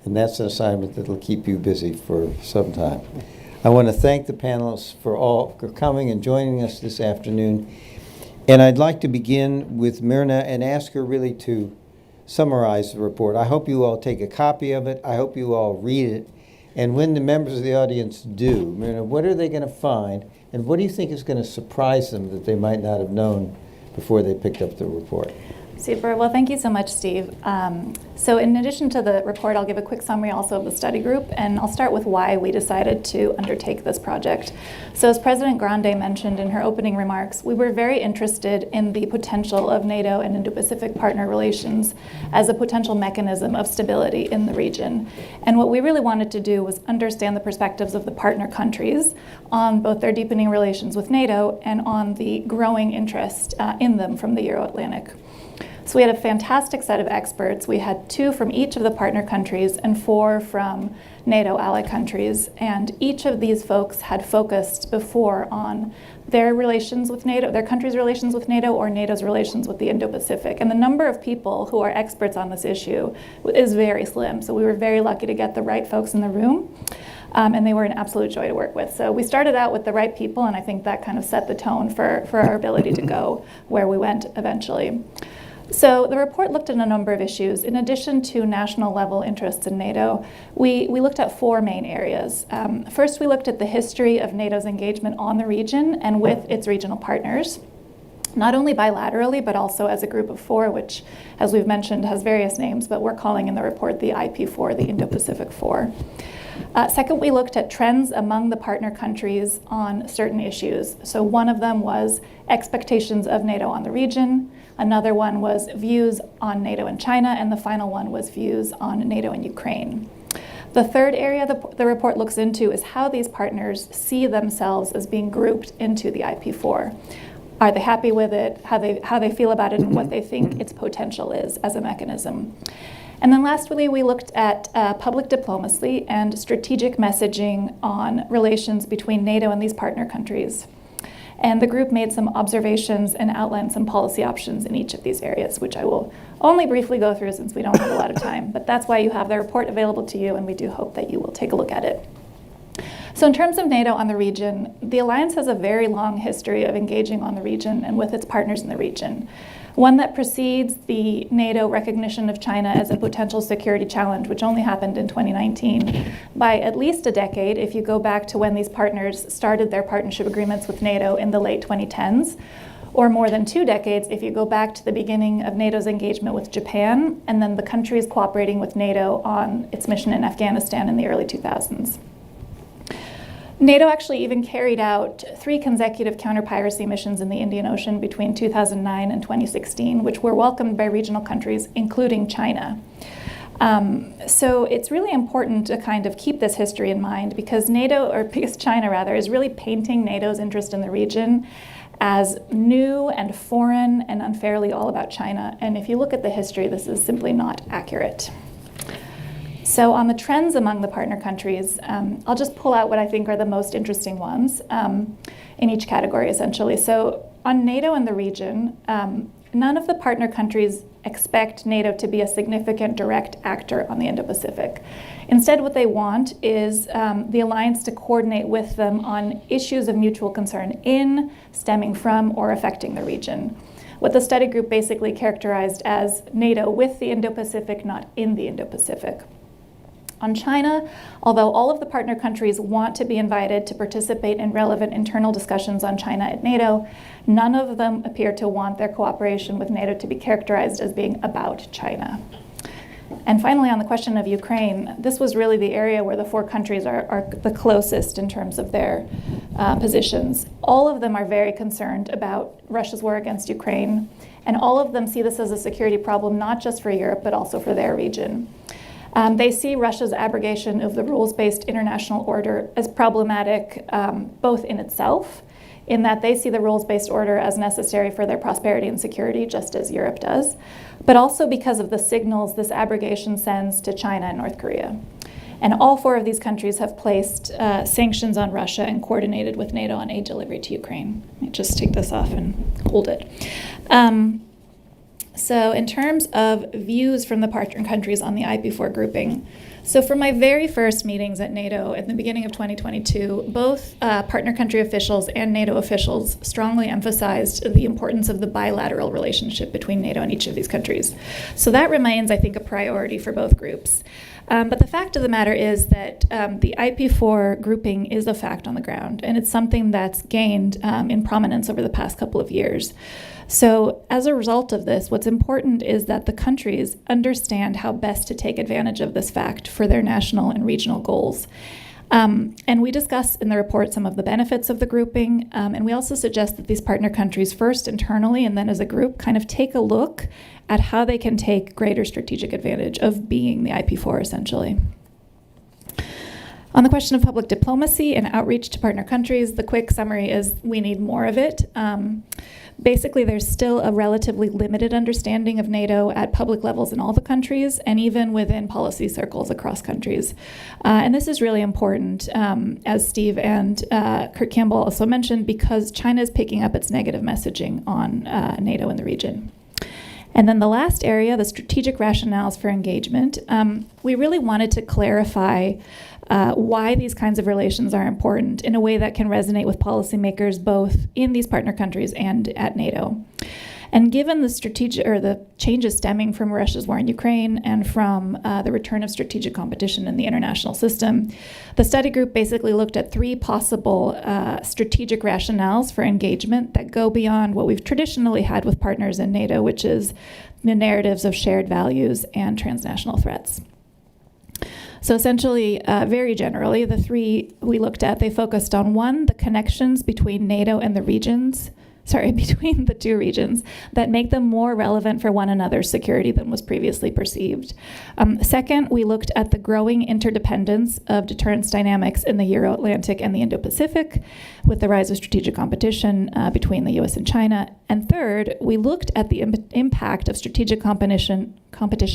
and that's an assignment that will keep you busy for some time. I want to thank the panelists for coming and joining us this afternoon. And I'd like to begin with Myrna and ask her really to summarize the report. I hope you all take a copy of it. I hope you all read it. And when the members of the audience do, Myrna, what are they going to find? And what do you think is going to surprise them that they might not have known before they picked up the report? Super. Well, thank you so much, Steve. So in addition to the report, I'll give a quick summary also of the study group, and I'll start with why we decided to undertake this project. So as President Grande mentioned in her opening remarks, we were very interested in the potential of NATO and Indo-Pacific partner relations as a potential mechanism of stability in the region. And what we really wanted to do was understand the perspectives of the partner countries on both their deepening relations with NATO and on the growing interest in them from the Euro-Atlantic. So we had a fantastic set of experts. We had 2 from each of the partner countries and 4 from NATO ally countries. And each of these folks had focused before on their relations with NATO, their country's relations with NATO, or NATO's relations with the Indo-Pacific. And the number of people who are experts on this issue is very slim. So we were very lucky to get the right folks in the room. And they were an absolute joy to work with. So we started out with the right people, and I think that kind of set the tone for our ability to go where we went eventually. So the report looked at a number of issues. In addition to national level interests in NATO, we looked at 4 main areas. First, we looked at the history of NATO's engagement on the region and with its regional partners, not only bilaterally, but also as a group of 4, which, as we've mentioned, has various names, but we're calling in the report the IP4, the Indo-Pacific 4. Second, we looked at trends among the partner countries on certain issues. So one of them was expectations of NATO on the region. Another one was views on NATO and China, and the final one was views on NATO and Ukraine. The third area the report looks into is how these partners see themselves as being grouped into the IP4. Are they happy with it, how they feel about it, and what they think its potential is as a mechanism. And then lastly, we looked at public diplomacy and strategic messaging on relations between NATO and these partner countries. And the group made some observations and outlined some policy options in each of these areas, which I will only briefly go through since we don't have a lot of time. But that's why you have the report available to you, and we do hope that you will take a look at it. So in terms of NATO on the region, the alliance has a very long history of engaging on the region and with its partners in the region. One that precedes the NATO recognition of China as a potential security challenge, which only happened in 2019, by at least a decade if you go back to when these partners started their partnership agreements with NATO in the late 2010s, or more than 2 decades if you go back to the beginning of NATO's engagement with Japan, and then the countries cooperating with NATO on its mission in Afghanistan in the early 2000s. NATO actually even carried out 3 consecutive counter-piracy missions in the Indian Ocean between 2009 and 2016, which were welcomed by regional countries, including China. So it's really important to kind of keep this history in mind because China rather, is really painting NATO's interest in the region as new and foreign and unfairly all about China. And if you look at the history, this is simply not accurate. So on the trends among the partner countries, I'll just pull out what I think are the most interesting ones in each category, essentially. So on NATO and the region, none of the partner countries expect NATO to be a significant direct actor on the Indo-Pacific. Instead, what they want is the alliance to coordinate with them on issues of mutual concern in, stemming from, or affecting the region. What the study group basically characterized as NATO with the Indo-Pacific, not in the Indo-Pacific. On China, although all of the partner countries want to be invited to participate in relevant internal discussions on China at NATO, none of them appear to want their cooperation with NATO to be characterized as being about China. And finally, on the question of Ukraine, this was really the area where the four countries are the closest in terms of their positions. All of them are very concerned about Russia's war against Ukraine, and all of them see this as a security problem, not just for Europe, but also for their region. They see Russia's abrogation of the rules-based international order as problematic, both in itself, in that they see the rules-based order as necessary for their prosperity and security, just as Europe does, but also because of the signals this abrogation sends to China and North Korea. And all four of these countries have placed sanctions on Russia and coordinated with NATO on aid delivery to Ukraine. Let me just take this off and hold it. So in terms of views from the partner countries on the IP4 grouping, so for my very first meetings at NATO at the beginning of 2022, both partner country officials and NATO officials strongly emphasized the importance of the bilateral relationship between NATO and each of these countries. So that remains, I think, a priority for both groups. But the fact of the matter is that the IP4 grouping is a fact on the ground, and it's something that's gained in prominence over the past couple of years. So as a result of this, what's important is that the countries understand how best to take advantage of this fact for their national and regional goals. And we discuss in the report some of the benefits of the grouping, and we also suggest that these partner countries first internally and then as a group kind of take a look at how they can take greater strategic advantage of being the IP4 essentially. On the question of public diplomacy and outreach to partner countries, the quick summary is we need more of it. Basically, there's still a relatively limited understanding of NATO at public levels in all the countries and even within policy circles across countries. And this is really important, as Steve and Kurt Campbell also mentioned, because China is picking up its negative messaging on NATO in the region. And then the last area, the strategic rationales for engagement, we really wanted to clarify why these kinds of relations are important in a way that can resonate with policymakers both in these partner countries and at NATO. And given the changes stemming from Russia's war in Ukraine and from the return of strategic competition in the international system, the study group basically looked at three possible strategic rationales for engagement that go beyond what we've traditionally had with partners in NATO, which is the narratives of shared values and transnational threats. So essentially, very generally, the three we looked at, they focused on one, the connections between NATO and the regions, between the two regions that make them more relevant for one another's security than was previously perceived. Second, we looked at the growing interdependence of deterrence dynamics in the Euro-Atlantic and the Indo-Pacific with the rise of strategic competition between the U.S. and China. And third, we looked at the impact of strategic competition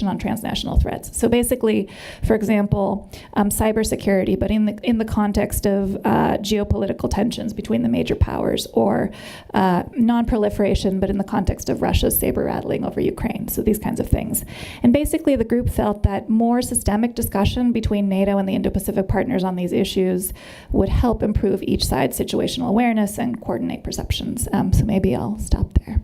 on transnational threats. So basically, for example, cybersecurity, but in the context of geopolitical tensions between the major powers, or non-proliferation, but in the context of Russia's saber-rattling over Ukraine. So these kinds of things. And basically, the group felt that more systemic discussion between NATO and the Indo-Pacific partners on these issues would help improve each side's situational awareness and coordinate perceptions. So maybe I'll stop there.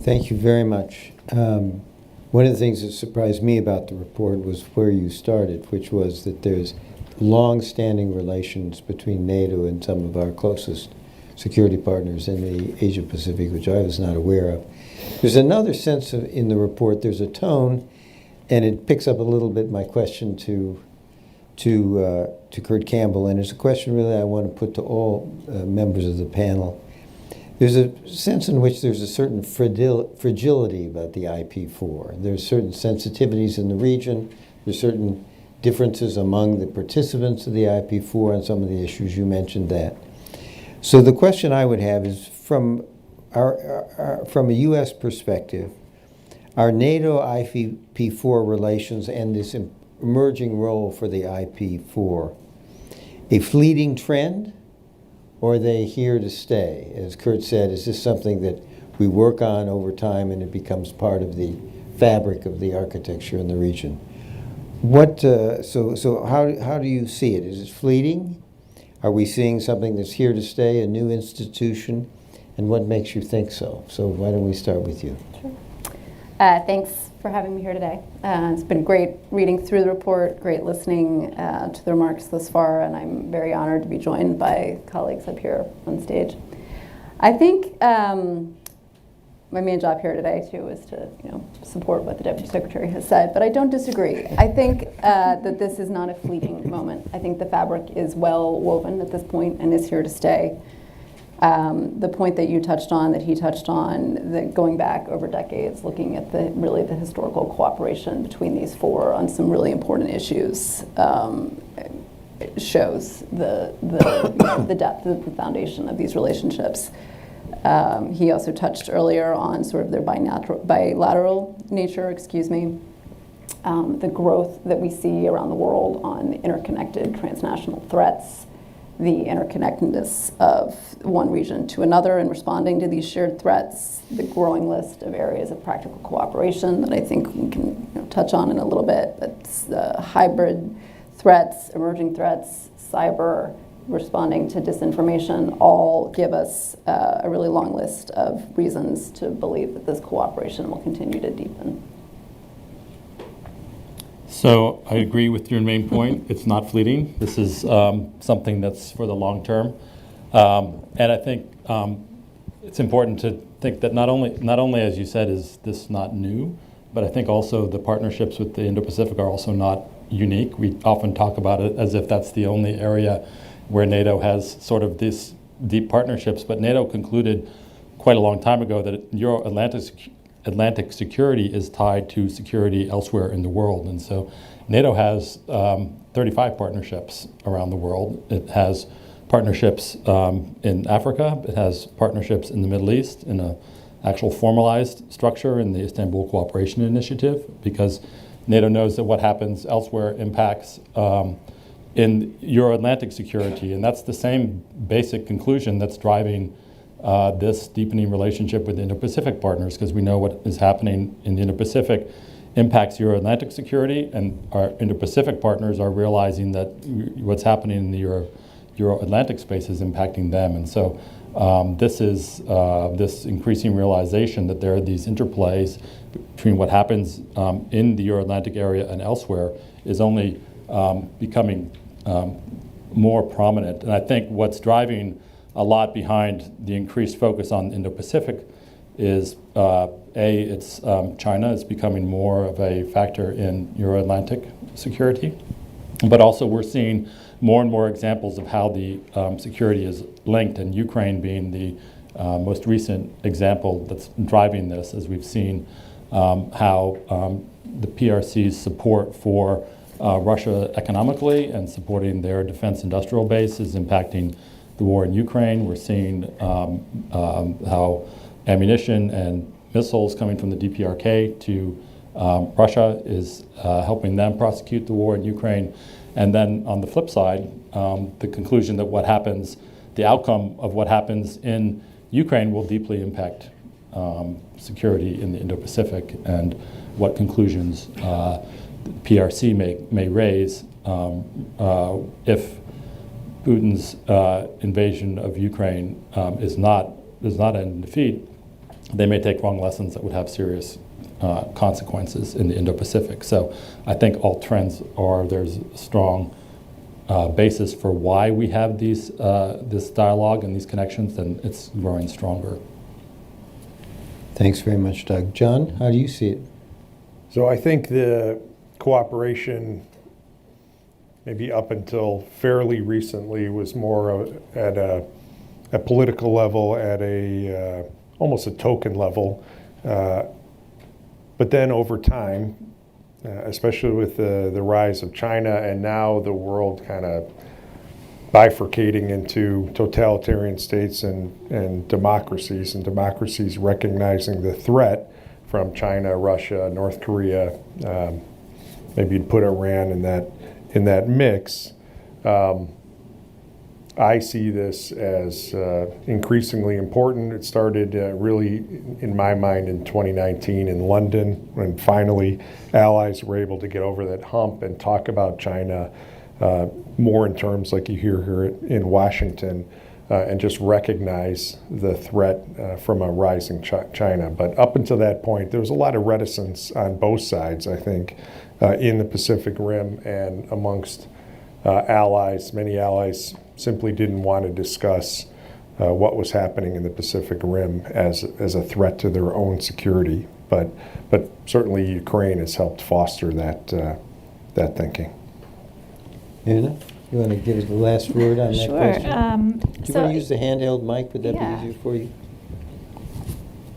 Thank you very much. One of the things that surprised me about the report was where you started, which was that there's long-standing relations between NATO and some of our closest security partners in the Asia-Pacific, which I was not aware of. There's another sense in the report, there's a tone, and it picks up a little bit my question to Kurt Campbell, and it's a question really I want to put to all members of the panel. There's a sense in which there's a certain fragility about the IP4. There's certain sensitivities in the region. There's certain differences among the participants of the IP4 on some of the issues. You mentioned that. So the question I would have is, from from a U.S. perspective, are NATO IP4 relations and this emerging role for the IP4 a fleeting trend, or are they here to stay? As Kurt said, is this something that we work on over time, and it becomes part of the fabric of the architecture in the region. So how do you see it? Is it fleeting? Are we seeing something that's here to stay, a new institution? And what makes you think so? So why don't we start with you? Sure. Thanks for having me here today. It's been great reading through the report, great listening to the remarks thus far, and I'm very honored to be joined by colleagues up here on stage. I think my main job here today, too, is to support what the Deputy Secretary has said, but I don't disagree. I think that this is not a fleeting moment. I think the fabric is well woven at this point and is here to stay. The point that you touched on, that he touched on, that going back over decades, looking at the historical cooperation between these four on some really important issues, shows the depth of the foundation of these relationships. He also touched earlier on sort of their bilateral nature, the growth that we see around the world on the interconnected transnational threats, the interconnectedness of one region to another in responding to these shared threats, the growing list of areas of practical cooperation that I think we can touch on in a little bit. That's hybrid threats, emerging threats, cyber, responding to disinformation, all give us a really long list of reasons to believe that this cooperation will continue to deepen. So I agree with your main point. It's not fleeting. This is something that's for the long term. And I think it's important to think that not only, as you said, is this not new, but I think also the partnerships with the Indo-Pacific are also not unique. We often talk about it as if that's the only area where NATO has sort of these deep partnerships, but NATO concluded quite a long time ago that Euro-Atlantic security is tied to security elsewhere in the world. And so NATO has 35 partnerships around the world. It has partnerships in Africa. It has partnerships in the Middle East in an actual formalized structure in the Istanbul Cooperation Initiative, because NATO knows that what happens elsewhere impacts in Euro-Atlantic security. And that's the same basic conclusion that's driving this deepening relationship with Indo-Pacific partners, because we know what is happening in the Indo-Pacific impacts Euro-Atlantic security, and our Indo-Pacific partners are realizing that what's happening in the Euro-Atlantic space is impacting them. And so this is this increasing realization that there are these interplays between what happens in the Euro-Atlantic area and elsewhere is only becoming more prominent. And I think what's driving a lot behind the increased focus on Indo-Pacific is, it's China is becoming more of a factor in Euro-Atlantic security. But also we're seeing more and more examples of how the security is linked, and Ukraine being the most recent example that's driving this, as we've seen how the PRC's support for Russia economically and supporting their defense industrial base is impacting the war in Ukraine. We're seeing how ammunition and missiles coming from the DPRK to Russia is helping them prosecute the war in Ukraine. And then on the flip side, the conclusion that the outcome of what happens in Ukraine will deeply impact security in the Indo-Pacific, and what conclusions PRC may raise if Putin's invasion of Ukraine is not in defeat. They may take wrong lessons that would have serious consequences in the Indo-Pacific. So I think all trends are, there's a strong basis for why we have this dialogue and these connections, and it's growing stronger. Thanks very much, Doug. John, how do you see it? So I think the cooperation, maybe up until fairly recently, was more at a political level, at almost a token level. But then over time, especially with the rise of China, and now the world kind of bifurcating into totalitarian states and democracies recognizing the threat from China, Russia, North Korea, maybe you'd put Iran in that mix. I see this as increasingly important. It started really, in my mind, in 2019 in London, when finally allies were able to get over that hump and talk about China more in terms like you hear here in Washington, and just recognize the threat from a rising China. But up until that point, there was a lot of reticence on both sides, I think, in the Pacific Rim and amongst allies. Many allies simply didn't want to discuss what was happening in the Pacific Rim as a threat to their own security. But certainly Ukraine has helped foster that thinking. Anna, you want to give us the last word on that Sure. question? Do you So- want to use the handheld mic? Would that Yeah. be easier for you?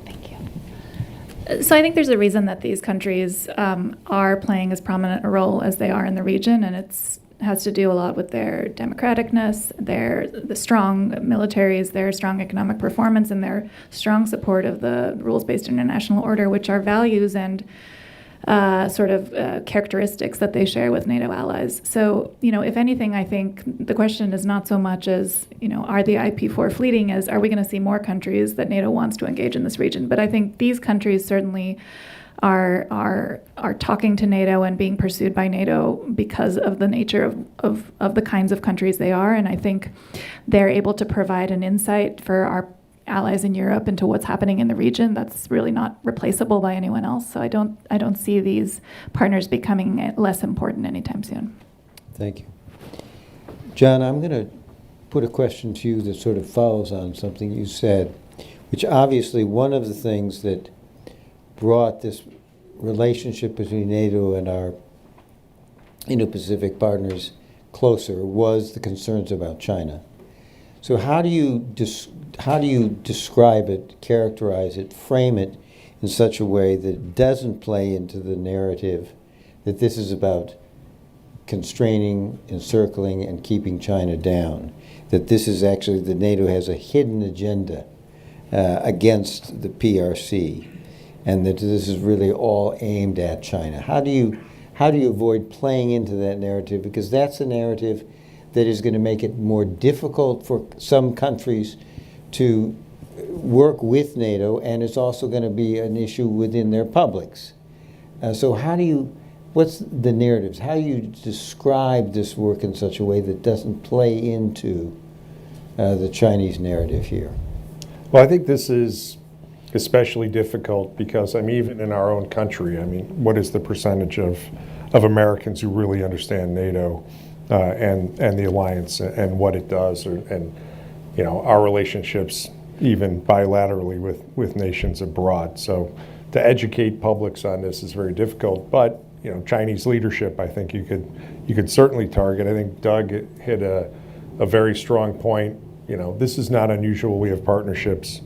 Thank you. So I think there's a reason that these countries are playing as prominent a role as they are in the region, and it's has to do a lot with their democraticness, the strong militaries, their strong economic performance, and their strong support of the rules-based international order, which are values and characteristics that they share with NATO allies. So, if anything, I think the question is not so much as, are the IP4 fleeting, as are we going to see more countries that NATO wants to engage in this region? But I think these countries certainly are talking to NATO and being pursued by NATO because of the nature of the kinds of countries they are. And I think they're able to provide an insight for our allies in Europe into what's happening in the region that's really not replaceable by anyone else. So I don't see these partners becoming less important anytime soon. Thank you. John, I'm going to put a question to you that sort of follows on something you said, which obviously one of the things that brought this relationship between NATO and our Indo-Pacific partners closer was the concerns about China. So how do you describe it, characterize it, frame it in such a way that it doesn't play into the narrative that this is about constraining, encircling, and keeping China down, that this is actually that NATO has a hidden agenda against the PRC, and that this is really all aimed at China? How do you avoid playing into that narrative? Because that's a narrative that is going to make it more difficult for some countries to work with NATO, and it's also going to be an issue within their publics. So what's the narratives? How do you describe this work in such a way that doesn't play into the Chinese narrative here? Well, I think this is especially difficult because, even in our own country, what is the percentage of Americans who really understand NATO and the alliance and what it does, and our relationships even bilaterally with nations abroad. So to educate publics on this is very difficult. But Chinese leadership, I think you could certainly target. I think Doug hit a very strong point. This is not unusual. We have partnerships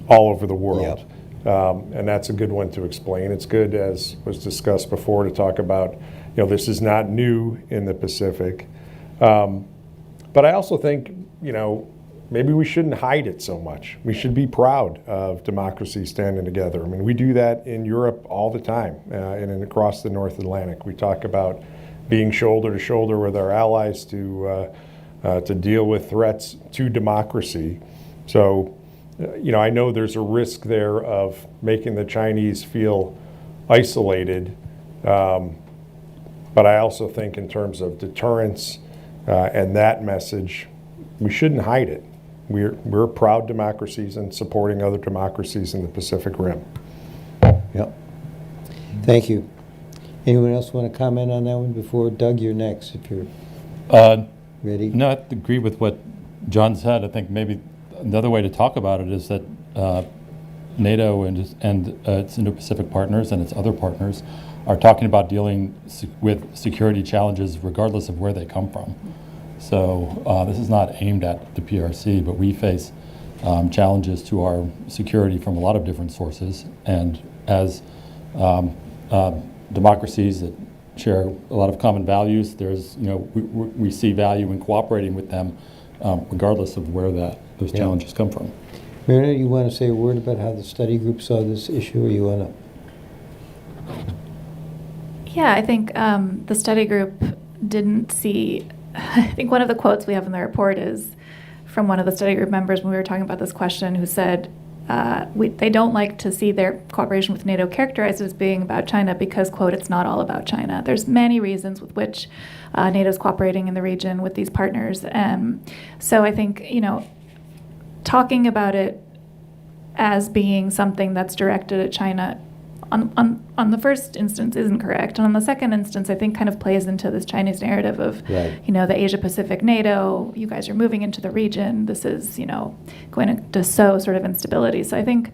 all over the world. Yep. And that's a good one to explain. It's good, as was discussed before, to talk about, this is not new in the Pacific. But I also think, maybe we shouldn't hide it so much. We should be proud of democracy standing together. We do that in Europe all the time and across the North Atlantic. We talk about being shoulder to shoulder with our allies to deal with threats to democracy. So, I know there's a risk there of making the Chinese feel isolated, but I also think in terms of deterrence and that message, we shouldn't hide it. We're proud democracies and supporting other democracies in the Pacific Rim. Yep. Thank you. Anyone else want to comment on that one before? Doug, you're next if you're ready. No, I agree with what John said. I think maybe another way to talk about it is that NATO and its Indo-Pacific partners and its other partners are talking about dealing with security challenges regardless of where they come from. So this is not aimed at the PRC, but we face challenges to our security from a lot of different sources. And as democracies that share a lot of common values, there's we see value in cooperating with them regardless of where those challenges come from. Marina, you want to say a word about how the study group saw this issue, or you want to? Yeah, I think the study group didn't see. I think one of the quotes we have in the report is, from one of the study group members when we were talking about this question, who said they don't like to see their cooperation with NATO characterized as being about China because, quote, it's not all about China. There's many reasons with which NATO's cooperating in the region with these partners. So I think, talking about it as being something that's directed at China on the first instance isn't correct. And on the second instance, I think kind of plays into this Chinese narrative of, Right. the Asia-Pacific NATO, you guys are moving into the region, this is, going to sow sort of instability. So I think,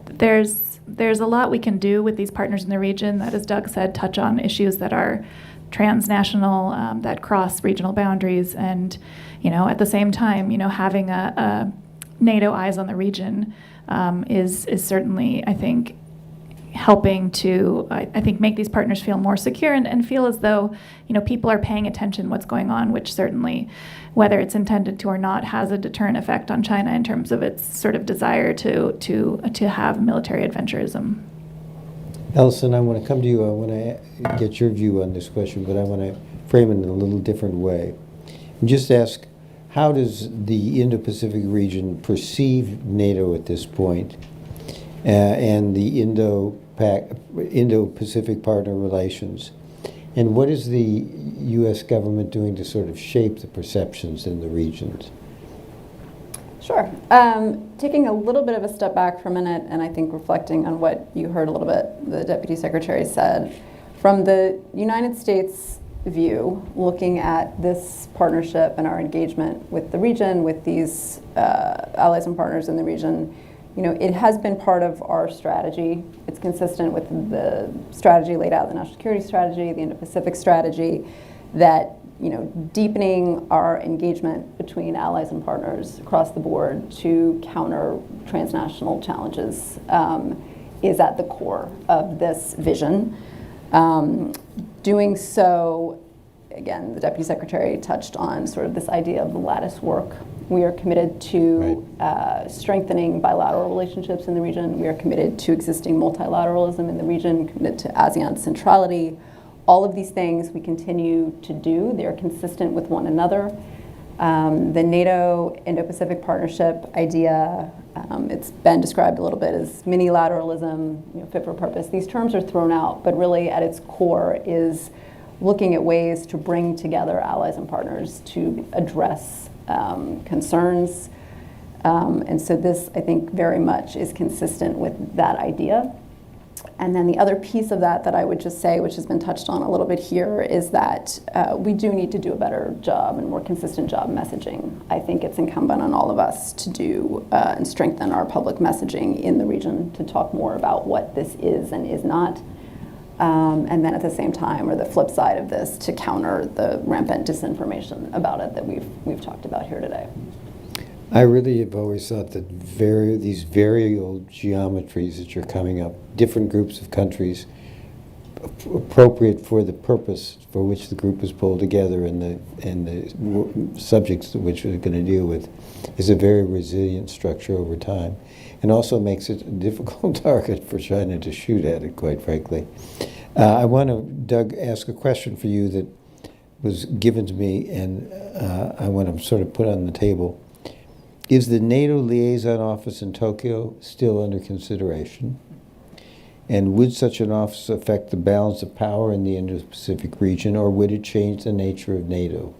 there's a lot we can do with these partners in the region that, as Doug said, touch on issues that are transnational, that cross regional boundaries. And, at the same time, having a NATO eyes on the region is certainly, I think, helping to, I think, make these partners feel more secure and feel as though, people are paying attention to what's going on, which certainly, whether it's intended to or not, has a deterrent effect on China in terms of its sort of desire to have military adventurism. Allison, I want to come to you. I want to get your view on this question, but I want to frame it in a little different way. And just ask, how does the Indo-Pacific region perceive NATO at this point, and the Indo-Pacific partner relations? And what is the U.S. government doing to sort of shape the perceptions in the regions? Sure. Taking a little bit of a step back for a minute, and I think reflecting on what you heard a little bit, the Deputy Secretary said, from the United States view, looking at this partnership and our engagement with the region, with these allies and partners in the region, it has been part of our strategy. It's consistent with the strategy laid out, the national security strategy, the Indo-Pacific strategy, that deepening our engagement between allies and partners across the board to counter transnational challenges is at the core of this vision. Doing so, again, the Deputy Secretary touched on sort of this idea of the lattice work. We are committed to strengthening bilateral relationships in the region. We are committed to existing multilateralism in the region, committed to ASEAN centrality. All of these things we continue to do. They're consistent with one another. The NATO Indo-Pacific Partnership idea, it's been described a little bit as mini-lateralism, fit for purpose. These terms are thrown out, but really at its core is looking at ways to bring together allies and partners to address concerns. And so this, I think, very much is consistent with that idea. And then the other piece of that I would just say, which has been touched on a little bit here, is that we do need to do a better job and more consistent job messaging. I think it's incumbent on all of us to do and strengthen our public messaging in the region to talk more about what this is and is not. And then at the same time, or the flip side of this, to counter the rampant disinformation about it that we've talked about here today. I really have always thought that these very old geometries that are coming up, different groups of countries, appropriate for the purpose for which the group is pulled together and the subjects to which we're going to deal with, is a very resilient structure over time, and also makes it a difficult target for China to shoot at it, quite frankly. I want to, Doug, ask a question for you that was given to me, and I want to sort of put on the table. Is the NATO liaison office in Tokyo still under consideration? And would such an office affect the balance of power in the Indo-Pacific region, or would it change the nature of NATO?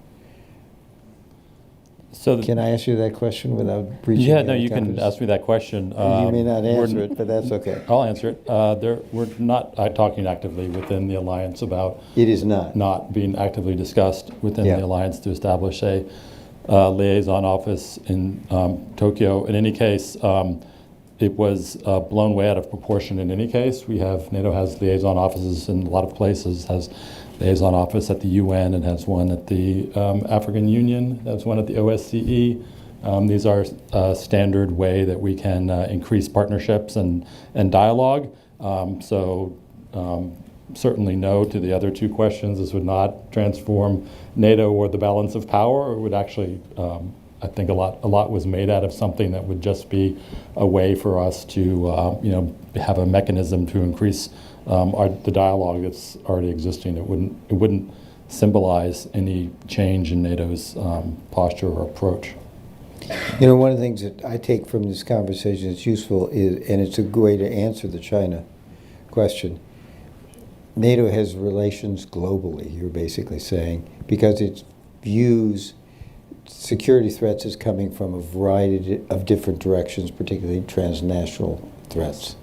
So Can I ask you that question without breaching? yeah, no, you can ask me that question. You may not answer it, but that's okay. I'll answer it. We're not talking actively within the alliance about It is not. being actively discussed within Yeah. the alliance to establish a liaison office in Tokyo. In any case, it was blown way out of proportion in any case. NATO has liaison offices in a lot of places, has liaison office at the UN, and has one at the African Union, has one at the OSCE. These are a standard way that we can increase partnerships and dialogue. Certainly no to the other two questions. This would not transform NATO or the balance of power. It would actually, I think a lot was made out of something that would just be a way for us to, have a mechanism to increase the dialogue that's already existing. It wouldn't symbolize any change in NATO's posture or approach. You know, one of the things that I take from this conversation that's useful is, and it's a good way to answer the China question, NATO has relations globally, you're basically saying, because it views security threats as coming from a variety of different directions, particularly transnational threats.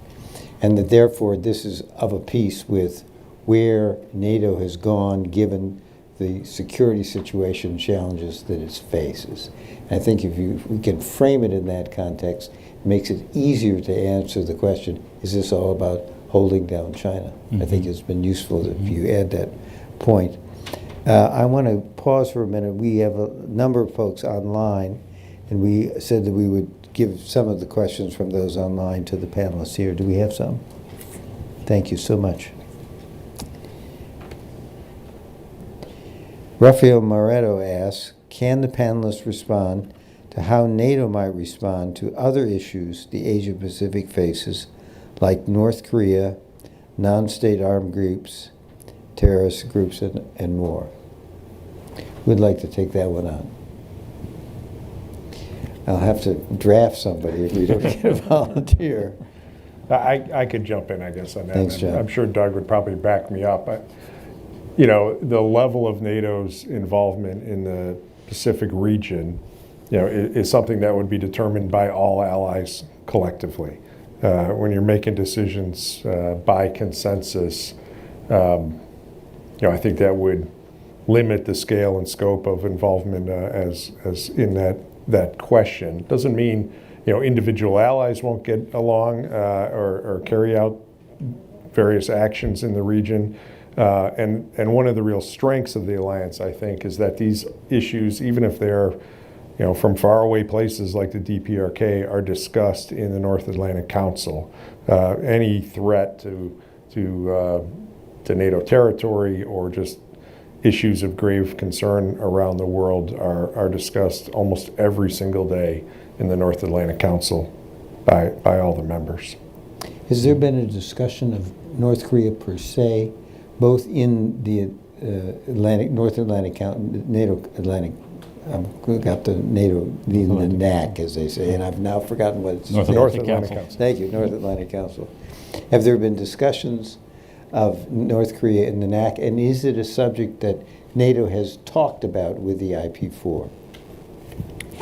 And that therefore this is of a piece with where NATO has gone given the security situation challenges that it faces. And I think if we can frame it in that context, it makes it easier to answer the question, is this all about holding down China? I think it's been useful if you add that point. I want to pause for a minute. We have a number of folks online, and we said that we would give some of the questions from those online to the panelists here. Do we have some? Thank you so much. Rafael Moreto asks, can the panelists respond to how NATO might respond to other issues the Asia-Pacific faces, like North Korea, non-state armed groups, terrorist groups, and more? We'd like to take that one on. I'll have to draft somebody if we don't get a volunteer. I could jump in, I guess, on that. Thanks, John. I'm sure Doug would probably back me up. You know, the level of NATO's involvement in the Pacific region, you know, is something that would be determined by all allies collectively. When you're making decisions by consensus, you know, I think that would limit the scale and scope of involvement as in that question. Doesn't mean, you know, individual allies won't get along or carry out various actions in the region. And one of the real strengths of the alliance, I think, is that these issues, even if they're, you know, from faraway places like the DPRK, are discussed in the North Atlantic Council. Any threat to NATO territory or just issues of grave concern around the world are discussed almost every single day in the North Atlantic Council by all the members. Has there been a discussion of North Korea per se, both in the North Atlantic, NATO Atlantic, I've got the NATO, the NAC, as they say, and I've now forgotten what it's North Atlantic Council. Thank you, North Atlantic Council. Have there been discussions of North Korea in the NAC, and is it a subject that NATO has talked about with the IP4?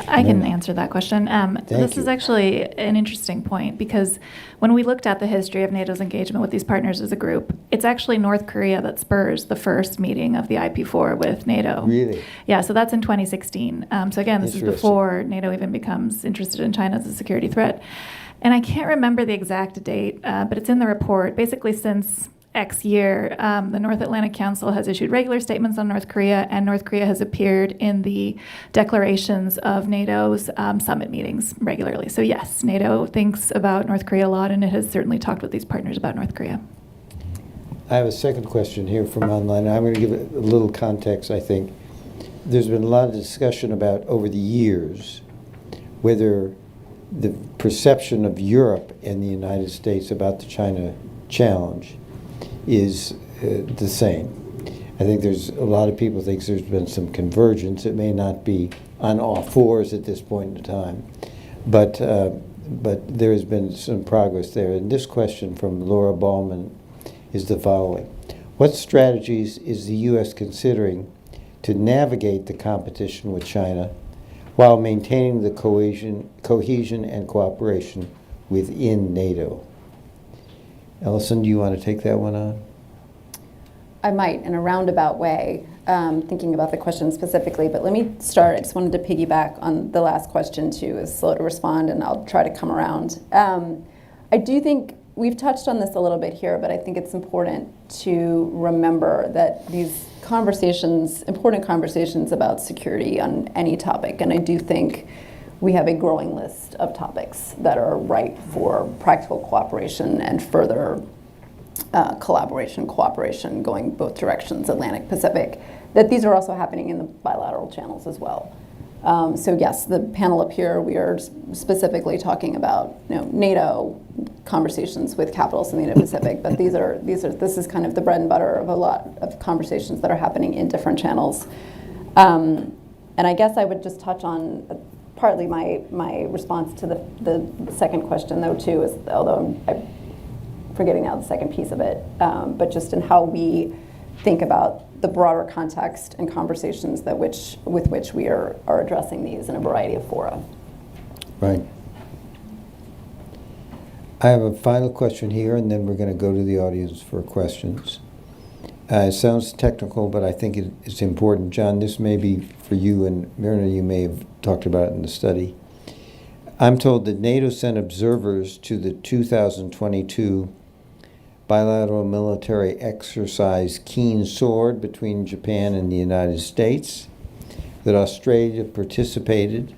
I can answer that question. This you. is actually an interesting point because when we looked at the history of NATO's engagement with these partners as a group, it's actually North Korea that spurs the first meeting of the IP4 with NATO. Really? Yeah, so that's in 2016. So again, this is Interesting. before NATO even becomes interested in China as a security threat. And I can't remember the exact date, but it's in the report. Basically, since X year, the North Atlantic Council has issued regular statements on North Korea, and North Korea has appeared in the declarations of NATO's summit meetings regularly. So yes, NATO thinks about North Korea a lot, and it has certainly talked with these partners about North Korea. I have a second question here from online. I'm going to give it a little context, I think. There's been a lot of discussion about, over the years, whether the perception of Europe and the United States about the China challenge is the same. I think there's a lot of people think there's been some convergence. It may not be on all fours at this point in time, but there has been some progress there. And this question from Laura Ballman is the following. What strategies is the U.S. considering to navigate the competition with China while maintaining the cohesion and cooperation within NATO? Ellison, do you want to take that one on? I might, in a roundabout way, thinking about the question specifically, but let me start. I just wanted to piggyback on the last question too, is slow to respond, and I'll try to come around. I do think we've touched on this a little bit here, but I think it's important to remember that these conversations, important conversations about security on any topic, and I do think we have a growing list of topics that are ripe for practical cooperation and further collaboration, cooperation going both directions, Atlantic, Pacific, that these are also happening in the bilateral channels as well. So yes, the panel up here, we are specifically talking about NATO conversations with capitals in the Indo-Pacific, but this is kind of the bread and butter of a lot of conversations that are happening in different channels. And I guess I would just touch on partly my response to the second question, though, too, is, although I'm forgetting now the second piece of it, but just in how we think about the broader context and conversations with which we are addressing these in a variety of fora. Right. I have a final question here, and then we're going to go to the audience for questions. It sounds technical, but I think it's important. John, this may be for you, and Myrna, you may have talked about it in the study. I'm told that NATO sent observers to the 2022 bilateral military exercise Keen Sword between Japan and the United States, that Australia participated,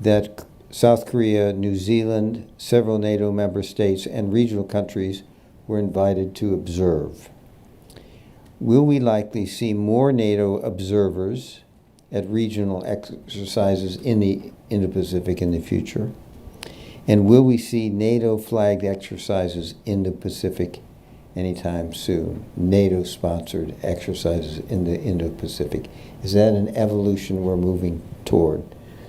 that South Korea, New Zealand, several NATO member states, and regional countries were invited to observe. Will we likely see more NATO observers at regional exercises in the Indo-Pacific in the future? And will we see NATO-flagged exercises in the Pacific anytime soon? NATO-sponsored exercises in the Indo-Pacific. Is that an evolution we're moving toward?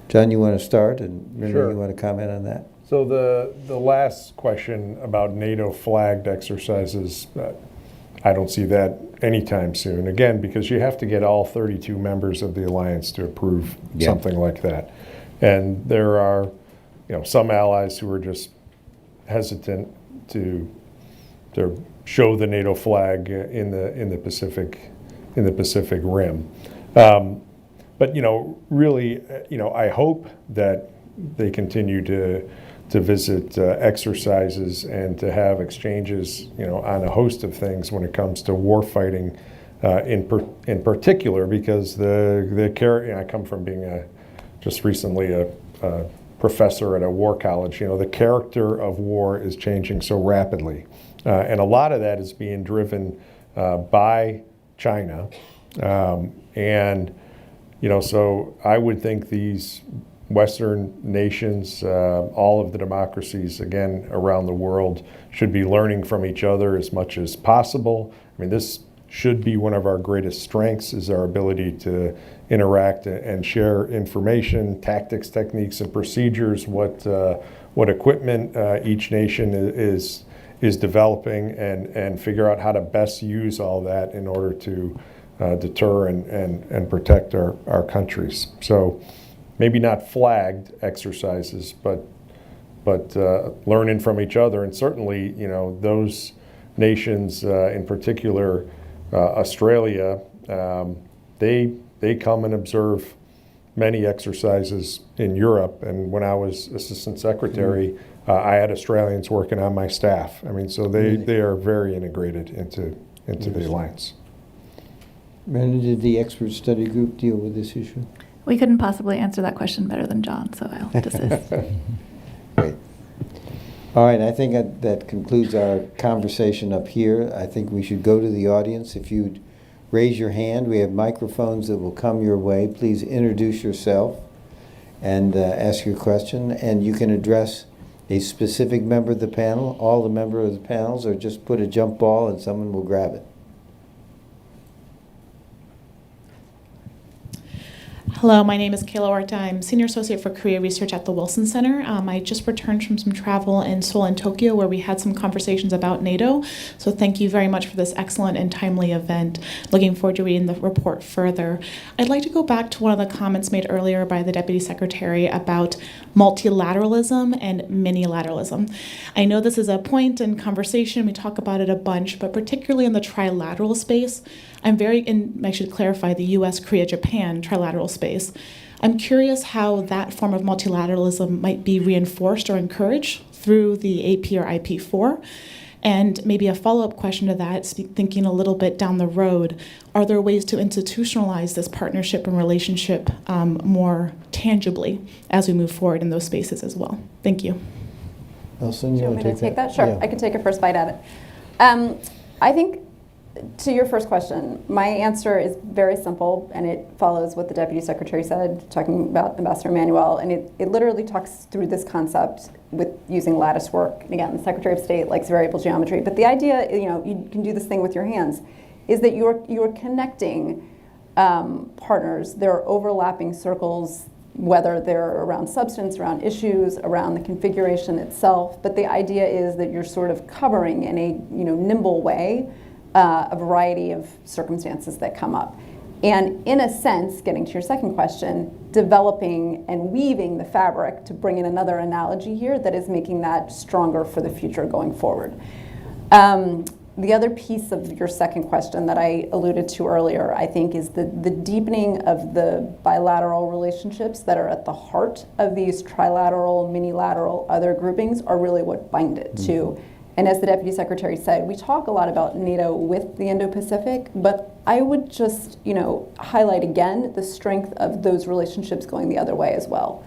John, you want to start? And Myrna, Sure. you want to comment on that? So the last question about NATO-flagged exercises, I don't see that anytime soon. Again, because you have to get all 32 members of the alliance to approve something like that. And there are some allies who are just hesitant to show the NATO flag in the Pacific Rim. But really, I hope that they continue to visit exercises and to have exchanges, on a host of things when it comes to war fighting, in particular, because I come from being just recently a professor at a war college. The character of war is changing so rapidly, and a lot of that is being driven by China, and so I would think these Western nations, all of the democracies, again, around the world, should be learning from each other as much as possible. I mean, this should be one of our greatest strengths, is our ability to interact and share information, tactics, techniques, and procedures, what equipment each nation is developing, and figure out how to best use all that in order to deter and protect our countries. So maybe not flagged exercises, but learning from each other. And certainly, those nations, in particular Australia, they come and observe many exercises in Europe. And when I was assistant secretary, I had Australians working on my staff. I mean, so they are very integrated into the alliance. Myrna, did the expert study group deal with this issue? We couldn't possibly answer that question better than John, so I'll desist. Great. All right, I think that concludes our conversation up here. I think we should go to the audience. If you'd raise your hand, we have microphones that will come your way. Please introduce yourself and ask your question. And you can address a specific member of the panel, all the members of the panels, or just put a jump ball and someone will grab it. Hello, my name is Kayla Orta. I'm Senior Associate for Korea Research at the Wilson Center. I just returned from some travel in Seoul and Tokyo where we had some conversations about NATO. So thank you very much for this excellent and timely event. Looking forward to reading the report further. I'd like to go back to one of the comments made earlier by the Deputy Secretary about multilateralism and minilateralism. I know this is a point in conversation, we talk about it a bunch, but particularly in the trilateral space, I should clarify the U.S., Korea, Japan trilateral space. I'm curious how that form of multilateralism might be reinforced or encouraged through the AP or IP4. And maybe a follow-up question to that, thinking a little bit down the road, are there ways to institutionalize this partnership and relationship more tangibly as we move forward in those spaces as well? Thank you. Elson, you want to take that? Sure, Yeah. I can take a first bite at it. I think to your first question, my answer is very simple, and it follows what the Deputy Secretary said, talking about Ambassador Emanuel, and it literally talks through this concept with using lattice work. And again, the Secretary of State likes variable geometry, but the idea, you can do this thing with your hands, is that you're connecting partners. There are overlapping circles, whether they're around substance, around issues, around the configuration itself, but the idea is that you're sort of covering in a nimble way a variety of circumstances that come up. And in a sense, getting to your second question, developing and weaving the fabric, to bring in another analogy here, that is making that stronger for the future going forward. The other piece of your second question that I alluded to earlier, I think, is the deepening of the bilateral relationships that are at the heart of these trilateral, minilateral, other groupings are really what bind it to. And as the Deputy Secretary said, we talk a lot about NATO with the Indo-Pacific, but I would just, highlight again the strength of those relationships going the other way as well.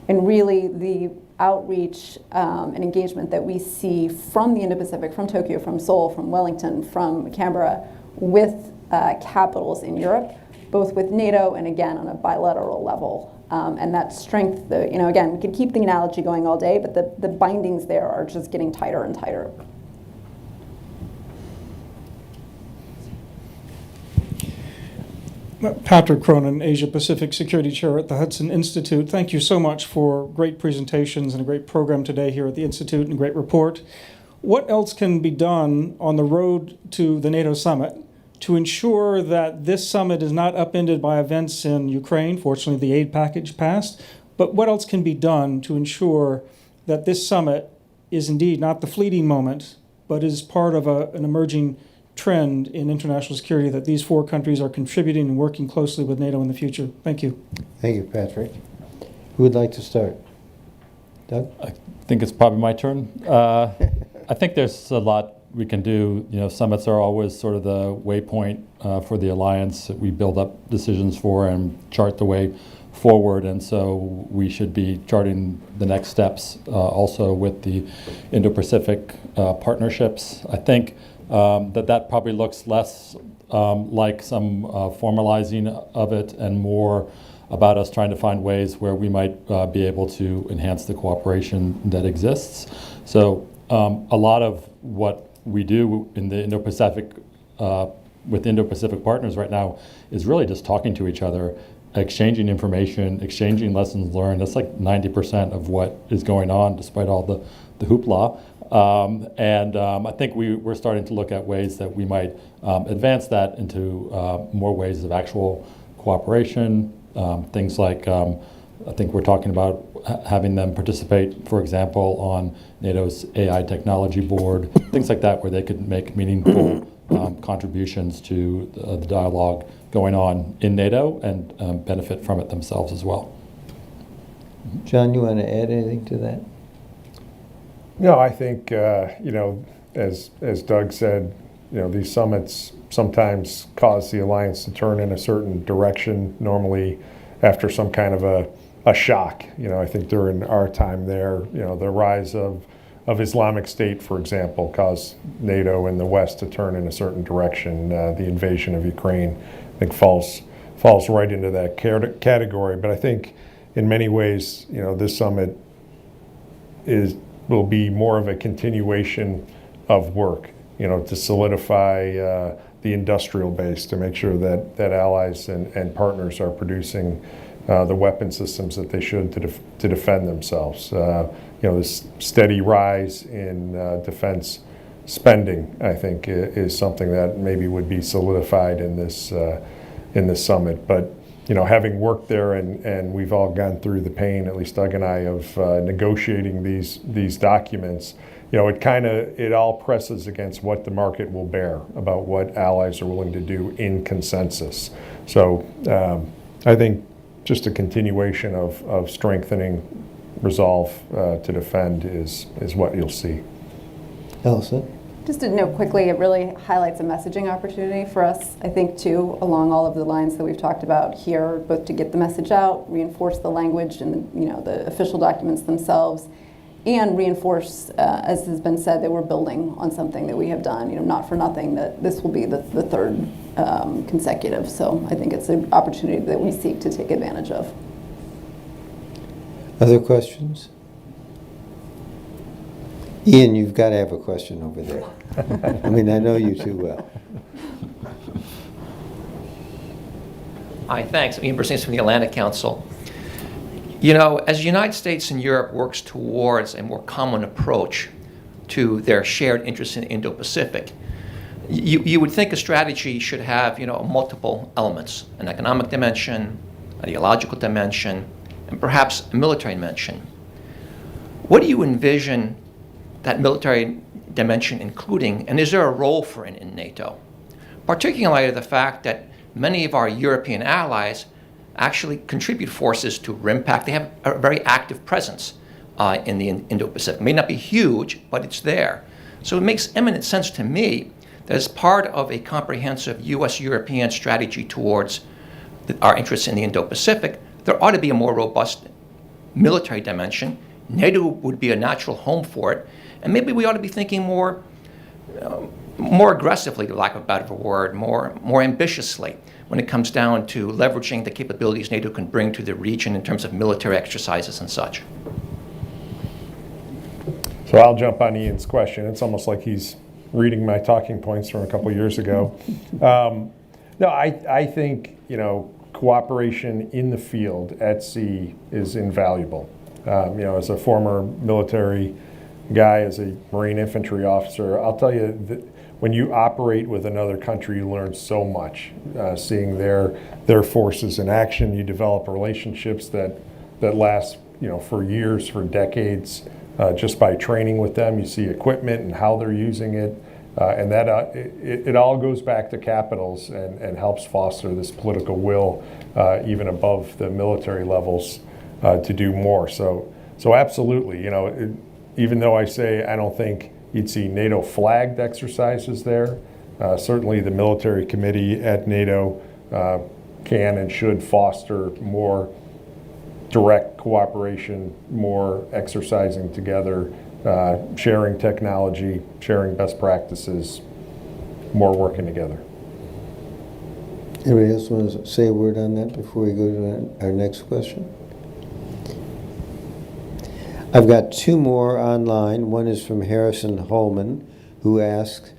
And really the outreach and engagement that we see from the Indo-Pacific, from Tokyo, from Seoul, from Wellington, from Canberra, with capitals in Europe, both with NATO and again on a bilateral level. And that strength, again, we could keep the analogy going all day, but the bindings there are just getting tighter and tighter. Patrick Cronin, Asia Pacific Security Chair at the Hudson Institute. Thank you so much for great presentations and a great program today here at the Institute and a great report. What else can be done on the road to the NATO Summit to ensure that this summit is not upended by events in Ukraine? Fortunately, the aid package passed. But what else can be done to ensure that this summit is indeed not the fleeting moment, but is part of an emerging trend in international security, that these four countries are contributing and working closely with NATO in the future? Thank you. Thank you, Patrick. Who would like to start? Doug? I think it's probably my turn. I think there's a lot we can do. Summits are always sort of the waypoint for the alliance that we build up decisions for and chart the way forward. And so we should be charting the next steps also with the Indo-Pacific partnerships. I think that probably looks less like some formalizing of it and more about us trying to find ways where we might be able to enhance the cooperation that exists. So a lot of what we do in the Indo-Pacific with Indo-Pacific partners right now is really just talking to each other, exchanging information, exchanging lessons learned. That's like 90% of what is going on, despite all the hoopla. I think we're starting to look at ways that we might advance that into more ways of actual cooperation. Things like, I think we're talking about having them participate, for example, on NATO's AI technology board, things like that, where they could make meaningful contributions to the dialogue going on in NATO and benefit from it themselves as well. John, you want to add anything to that? No, I think, as Doug said, these summits sometimes cause the alliance to turn in a certain direction, normally after some kind of a shock. I think during our time there, the rise of Islamic State, for example, caused NATO and the West to turn in a certain direction. The invasion of Ukraine, I think, falls right into that category. But I think in many ways, this summit will be more of a continuation of work, to solidify the industrial base, to make sure that allies and partners are producing the weapon systems that they should to defend themselves. This steady rise in defense spending, I think, is something that maybe would be solidified in this summit. But having worked there and we've all gone through the pain, at least Doug and I, of negotiating these documents, it all presses against what the market will bear about what allies are willing to do in consensus. So I think just a continuation of strengthening resolve to defend is what you'll see. Allison? Just to note quickly, it really highlights a messaging opportunity for us, I think, too, along all of the lines that we've talked about here, both to get the message out, reinforce the language and the official documents themselves, and reinforce, as has been said, that we're building on something that we have done. Not for nothing that this will be the third consecutive. So I think it's an opportunity that we seek to take advantage of. Other questions? Ian, you've got to have a question over there. I mean, I know you too well. Hi, thanks. Ian Bernstein from the Atlantic Council. As the United States and Europe works towards a more common approach to their shared interests in Indo-Pacific, you would think a strategy should have, multiple elements: an economic dimension, ideological dimension, and perhaps a military dimension. What do you envision that military dimension including, and is there a role for it in NATO? Particularly in light of the fact that many of our European allies actually contribute forces to RIMPAC. They have a very active presence in the Indo-Pacific. It may not be huge, but it's there. So it makes eminent sense to me that as part of a comprehensive U.S.-European strategy towards our interests in the Indo-Pacific, there ought to be a more robust military dimension. NATO would be a natural home for it. And maybe we ought to be thinking more aggressively, to lack of a better word, more ambitiously when it comes down to leveraging the capabilities NATO can bring to the region in terms of military exercises and such. So I'll jump on Ian's question. It's almost like he's reading my talking points from a couple years ago. No, I think, cooperation in the field at sea is invaluable. As a former military guy, as a Marine infantry officer, I'll tell you that when you operate with another country, you learn so much. Seeing their forces in action, you develop relationships that last, for years, for decades. Just by training with them, you see equipment and how they're using it, and that it all goes back to capitals and helps foster this political will, even above the military levels, to do more. So absolutely, even though I say I don't think you'd see NATO flagged exercises there, certainly the military committee at NATO can and should foster more direct cooperation, more exercising together, sharing technology, sharing best practices, more working together. Anybody else want to say a word on that before we go to our next question? I've got two more online. One is from Harrison Holman, who asks,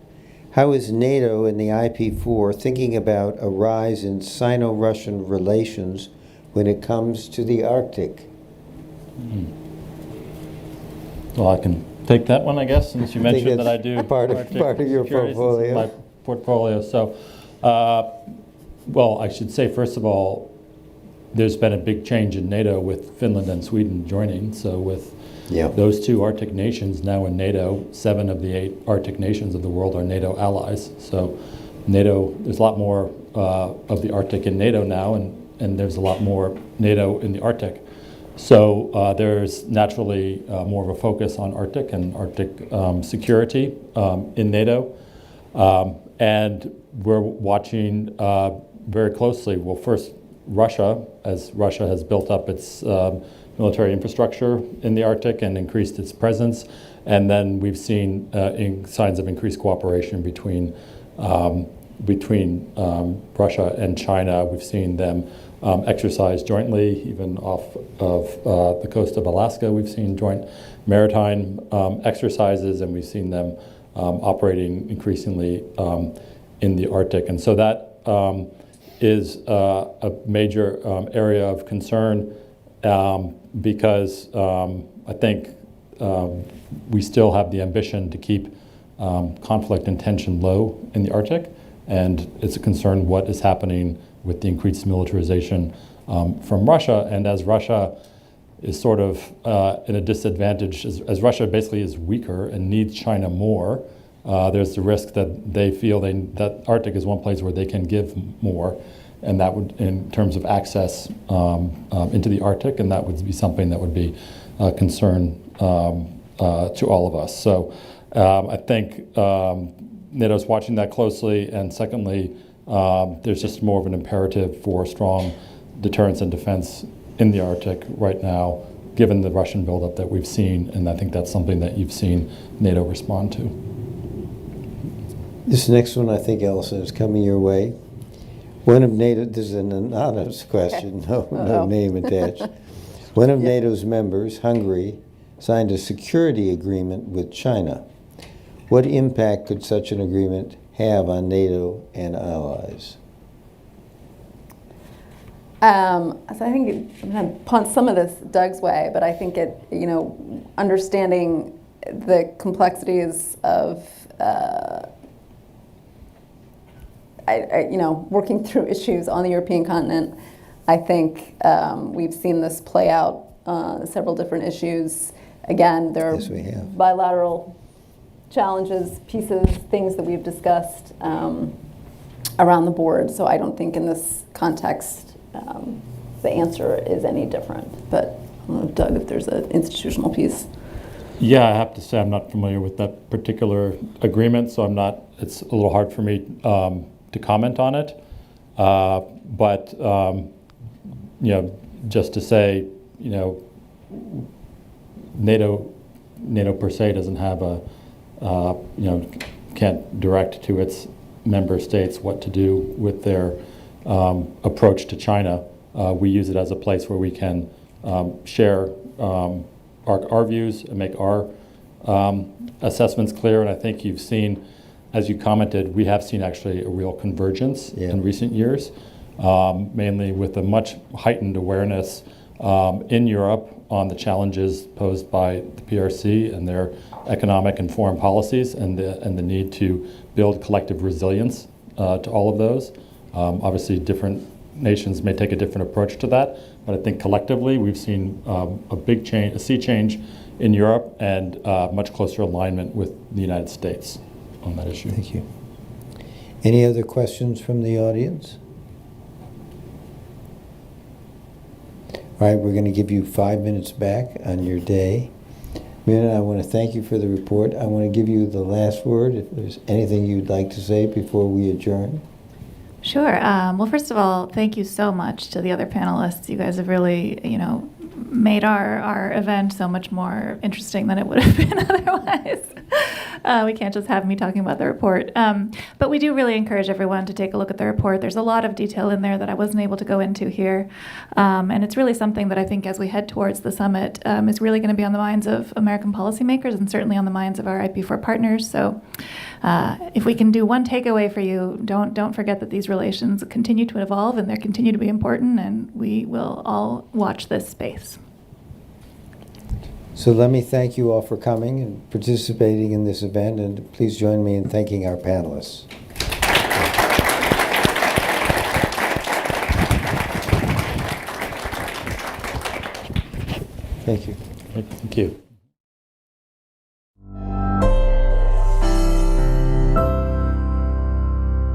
how is NATO and the IP4 thinking about a rise in Sino-Russian relations when it comes to the Arctic? Well, I can take that one, I guess, since you mentioned that I do part of your portfolio. My portfolio. So, well, I should say, first of all, there's been a big change in NATO with Finland and Sweden joining. So with those two Arctic nations now in NATO, 7 of the 8 Arctic nations of the world are NATO allies. So NATO, there's a lot more of the Arctic in NATO now, and there's a lot more NATO in the Arctic. So there's naturally more of a focus on Arctic and Arctic security in NATO. And we're watching very closely, well, first Russia, as Russia has built up its military infrastructure in the Arctic and increased its presence. And then we've seen signs of increased cooperation between Russia and China. We've seen them exercise jointly, even off of the coast of Alaska. We've seen joint maritime exercises, and we've seen them operating increasingly in the Arctic. And so that is a major area of concern because I think we still have the ambition to keep conflict and tension low in the Arctic, and it's a concern what is happening with the increased militarization from Russia. And as Russia is sort of in a disadvantage, as Russia basically is weaker and needs China more, there's the risk that they feel that Arctic is one place where they can give more, and that would, in terms of access into the Arctic, and that would be something that would be a concern to all of us. So I think NATO's watching that closely, and secondly, there's just more of an imperative for strong deterrence and defense in the Arctic right now given the Russian buildup that we've seen, and I think that's something that you've seen NATO respond to. This next one, I think, Allison, is coming your way. One of NATO, this is an anonymous question, no name attached. One of NATO's members, Hungary, signed a security agreement with China. What impact could such an agreement have on NATO and allies? So I think I'm going to punt some of this Doug's way, but I think understanding the complexities of working through issues on the European continent, I think we've seen this play out several different issues. Again, there are bilateral challenges, pieces, things that we've discussed around the board. So I don't think in this context the answer is any different. But I don't know, Doug, if there's an institutional piece. Yeah, I have to say I'm not familiar with that particular agreement, so it's a little hard for me to comment on it. But just to say, NATO per se doesn't have can't direct to its member states what to do with their approach to China. We use it as a place where we can share our views and make our assessments clear. And I think you've seen, as you commented, we have seen actually a real convergence in recent years, mainly with a much heightened awareness in Europe on the challenges posed by the PRC and their economic and foreign policies, and the need to build collective resilience to all of those. Obviously, different nations may take a different approach to that, but I think collectively we've seen a sea change in Europe and much closer alignment with the United States on that issue. Thank you. Any other questions from the audience? All right, we're going to give you 5 minutes back on your day. Mina, I want to thank you for the report. I want to give you the last word, if there's anything you'd like to say before we adjourn. Sure. Well, first of all, thank you so much to the other panelists. You guys have really, made our event so much more interesting than it would have been otherwise. We can't just have me talking about the report. But we do really encourage everyone to take a look at the report. There's a lot of detail in there that I wasn't able to go into here. And it's really something that I think as we head towards the summit is really going to be on the minds of American policymakers and certainly on the minds of our IP4 partners. So if we can do one takeaway for you, don't forget that these relations continue to evolve and they continue to be important, and we will all watch this space. So let me thank you all for coming and participating in this event, and please join me in thanking our panelists. Thank you. Thank you.